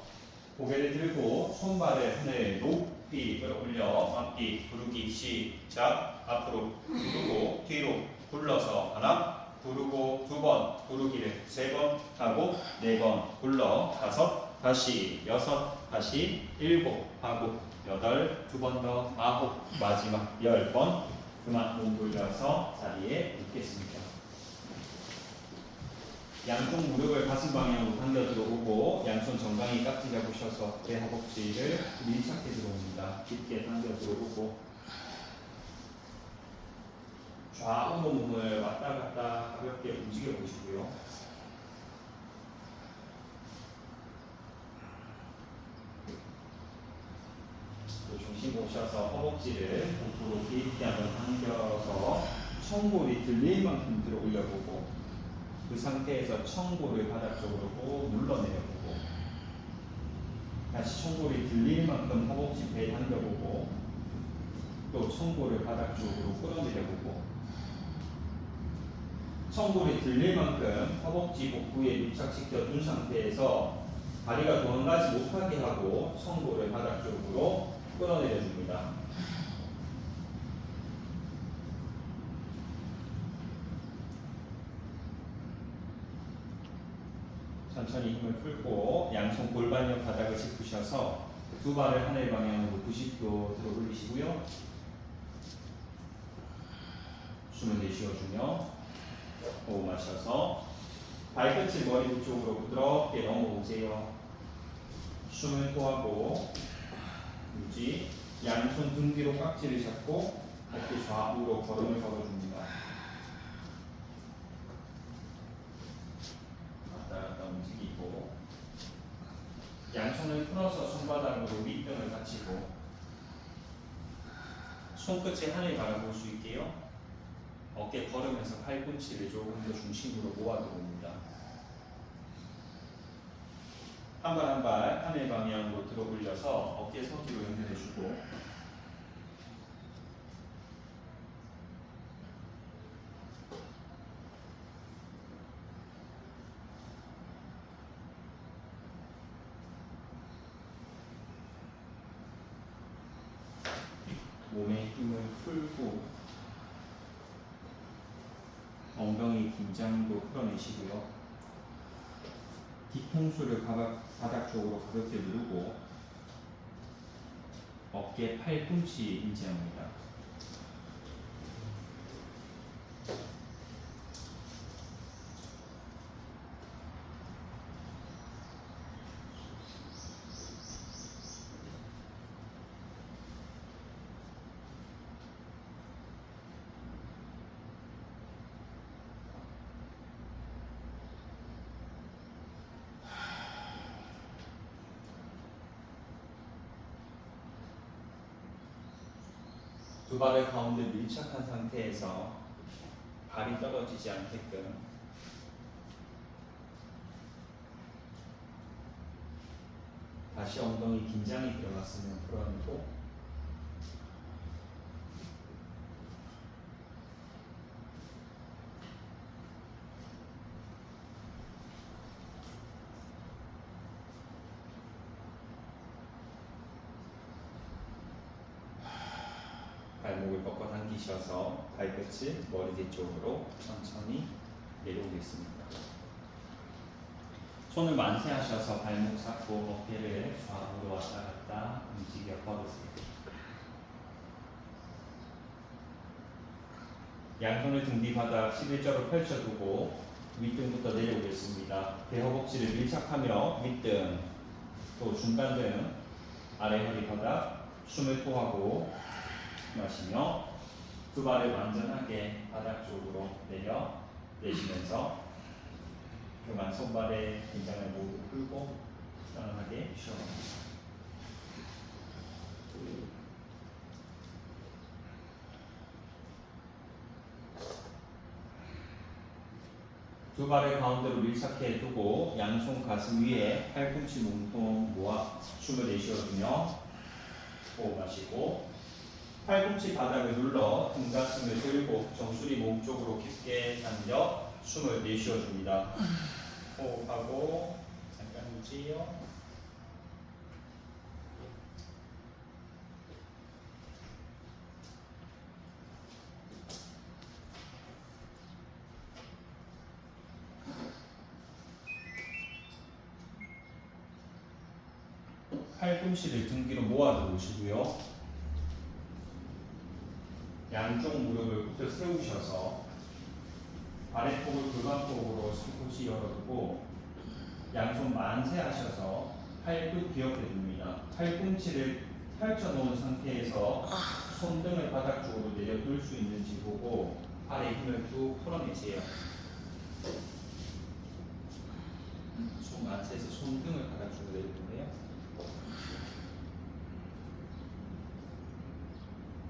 고개를 들고 손발을 하늘 높이 끌어올려 앞뒤 구르기 시작. 앞으로 구르고 뒤로 굴러서 하나 구르고 2번 구르기를 3번 하고 4번 굴러 5 다시 6 다시 7 하고 8, 두 번 더 9, 마지막 10번. 그만 몸 돌려서 자리에 눕겠습니다. 양쪽 무릎을 가슴 방향으로 당겨 들어오고 양손 정강이 깍지 잡으셔서 배 허벅지를 밀착해 들어옵니다. 깊게 당겨 들어오고 좌우로 몸을 왔다 갔다 가볍게 움직여 보시고요. 또 중심 오셔서 허벅지를 복부로 깊게 한번 당겨서 청골이 들릴 만큼 들어 올려보고 그 상태에서 청골을 바닥 쪽으로 꼭 눌러내려보고 다시 청골이 들릴 만큼 허벅지 배 당겨보고 또 청골을 바닥 쪽으로 끌어내려보고 청골이 들릴 만큼 허벅지 복부에 밀착시켜 둔 상태에서 다리가 도망가지 못하게 하고 청골을 바닥 쪽으로 끌어내려줍니다. 천천히 힘을 풀고 양손 골반옆 바닥을 짚으셔서 두 발을 하늘 방향으로 90도 들어 올리시고요. 숨을 내쉬어주며 호흡 마셔서 발끝을 머리 위쪽으로 부드럽게 넘어오세요. 숨을 토하고 유지. 양손 등 뒤로 깍지를 잡고 어깨 좌우로 걸음을 걸어줍니다. 왔다 갔다 움직이고 양손을 풀어서 손바닥으로 윗등을 받치고 손끝이 하늘 바라볼 수 있게요. 어깨 걸으면서 팔꿈치를 조금 더 중심으로 모아 들어옵니다. 한 발 한 발 하늘 방향으로 들어 올려서 어깨 서기로 연결해 주고 몸의 힘을 풀고 엉덩이 긴장도 풀어내시고요. 뒤통수를 바닥 쪽으로 가볍게 누르고 어깨 팔꿈치 인지합니다. 두 발을 가운데 밀착한 상태에서 발이 떨어지지 않게끔 다시 엉덩이 긴장이 들어갔으면 풀어내고 발목을 꺾어 당기셔서 발끝을 머리 뒤쪽으로 천천히 내려오겠습니다. 손을 만세하셔서 발목 잡고 어깨를 좌우로 왔다 갔다 움직여 걸으세요. 양손을 등 뒤 바닥 11자로 펼쳐두고 윗등부터 내려오겠습니다. 배 허벅지를 밀착하며 윗등 또 중간등 아래 허리 바닥 숨을 토하고 마시며 두 발을 완전하게 바닥 쪽으로 내쉬면서 그만 손발의 긴장을 모두 풀고 편안하게 쉬어갑니다. 두 발을 가운데로 밀착해 두고 양손 가슴 위에 팔꿈치 몸통 모아 숨을 내쉬어주며 호흡 마시고 팔꿈치 바닥을 눌러 등 가슴을 들고 정수리 몸쪽으로 깊게 당겨 숨을 내쉬어줍니다. 호흡하고 잠깐 유지요. 팔꿈치를 등 뒤로 모아 두시고요. 양쪽 무릎을 굽혀 세우셔서 아랫폭을 골반폭으로 살짝 열어두고 양손 만세하셔서 팔뚝 기역해 둡니다. 팔꿈치를 펼쳐놓은 상태에서 손등을 바닥 쪽으로 내려둘 수 있는지 보고 팔에 힘을 쭉 풀어내세요. 손 만세해서 손등을 바닥 쪽으로 내려두네요.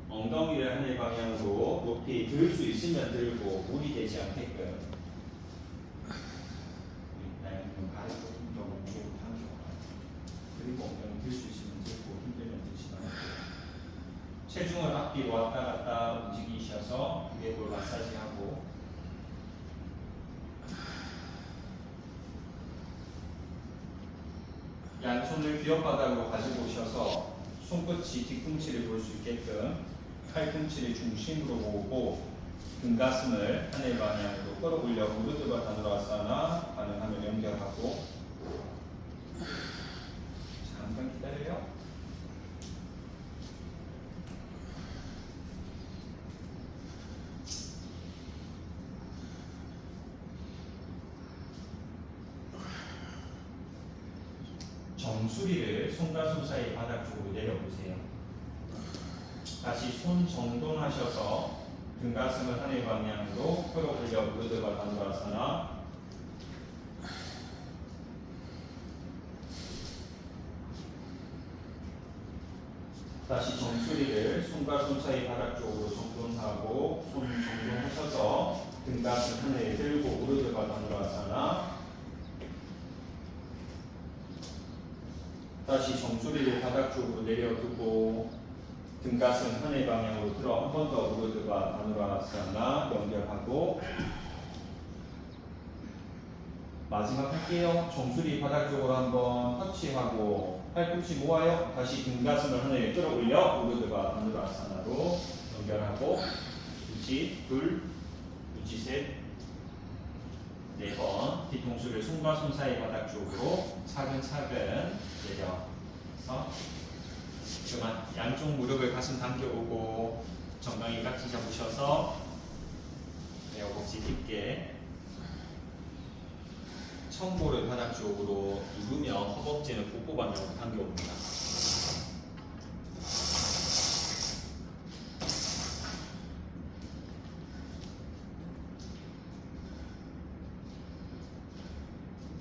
엉덩이를 하늘 방향으로 높이 들 수 있으면 들고 무리 되지 않게끔 아래쪽 힘으로 몸쪽으로 당겨와요. 그리고 엉덩이 들 수 있으면 들고 힘들면 들지 말고 체중을 앞뒤로 왔다 갔다 움직이셔서 두개골 마사지하고 양손을 귀옆바닥으로 가지고 오셔서 손끝이 뒤꿈치를 볼 수 있게끔 팔꿈치를 중심으로 모으고 등가슴을 하늘 방향으로 끌어올려 무르드바 다누라사나 가능하면 연결하고 잠깐 기다려요. 정수리를 손과 손 사이 바닥 쪽으로 내려보세요. 다시 손 정돈하셔서 등가슴을 하늘 방향으로 끌어올려 무르드바 다누라사나 다시 정수리를 손과 손 사이 바닥 쪽으로 정돈하고 손 정돈하셔서 등가슴 하늘에 들고 무르드바 다누라사나 다시 정수리를 바닥 쪽으로 내려두고 등가슴 하늘 방향으로 들어 한 번 더 무르드바 다누라사나 연결하고 마지막 할게요. 정수리 바닥 쪽으로 한번 터치하고 팔꿈치 모아요. 다시 등가슴을 하늘에 끌어올려 무르드바 다누라사나로 연결하고 유지 둘, 유지 셋, 네 번 뒤통수를 손과 손 사이 바닥 쪽으로 차근차근 내려서 그만 양쪽 무릎을 가슴 당겨오고 정강이 깍지 잡으셔서 허벅지 깊게 청보를 바닥 쪽으로 누르며 허벅지는 복부 방향으로 당겨옵니다.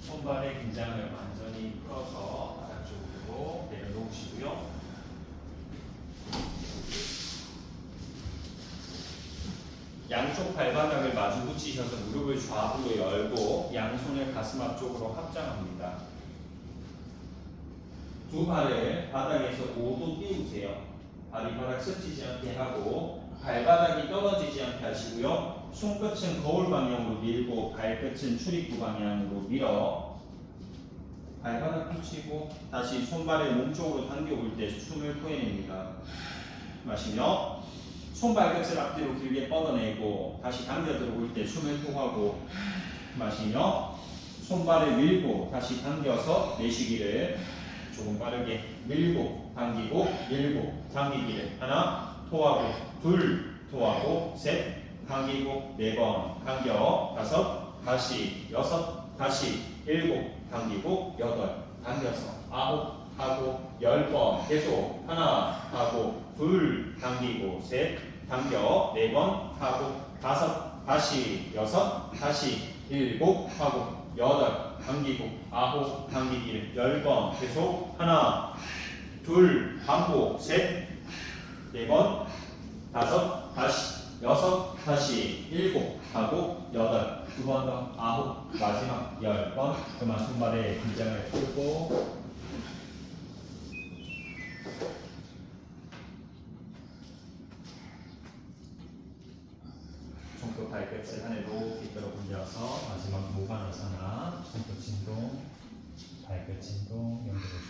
손발의 긴장을 완전히 풀어서 바닥 쪽으로 내려놓으시고요. 양쪽 발바닥을 마주 붙이셔서 무릎을 좌우로 열고 양손을 가슴 앞쪽으로 합장합니다. 두 발을 바닥에서 5도 띄우세요. 발이 바닥 스치지 않게 하고 발바닥이 떨어지지 않게 하시고요. 손끝은 거울 방향으로 밀고 발끝은 출입구 방향으로 밀어 발바닥 붙이고 다시 손발을 몸쪽으로 당겨올 때 숨을 토해냅니다. 마시며 손발끝을 앞뒤로 길게 뻗어내고 다시 당겨 들어올 때 숨을 토하고 마시며 손발을 밀고 다시 당겨서 내쉬기를 조금 빠르게 밀고 당기고 밀고 당기기를 하나 토하고 둘 토하고 셋 당기고 네 번 당겨 다섯 다시 여섯 다시 일곱 당기고 여덟 당겨서 아홉 하고 10번 계속 하나 하고 둘 당기고 셋 당겨 4번 하고 다섯 다시 여섯 다시 일곱 하고 여덟 당기고 아홉 당기기를 10번 계속 하나 둘 반복 셋 4번 다섯 다시 여섯 다시 일곱 하고 여덟 2번 더 아홉 마지막 10번 그만 손발에 긴장을 풀고 손끝 발끝을 하늘 높이 끌어 올려서 마지막 무관하사나 손끝 진동 발끝 진동 연결해 주세요.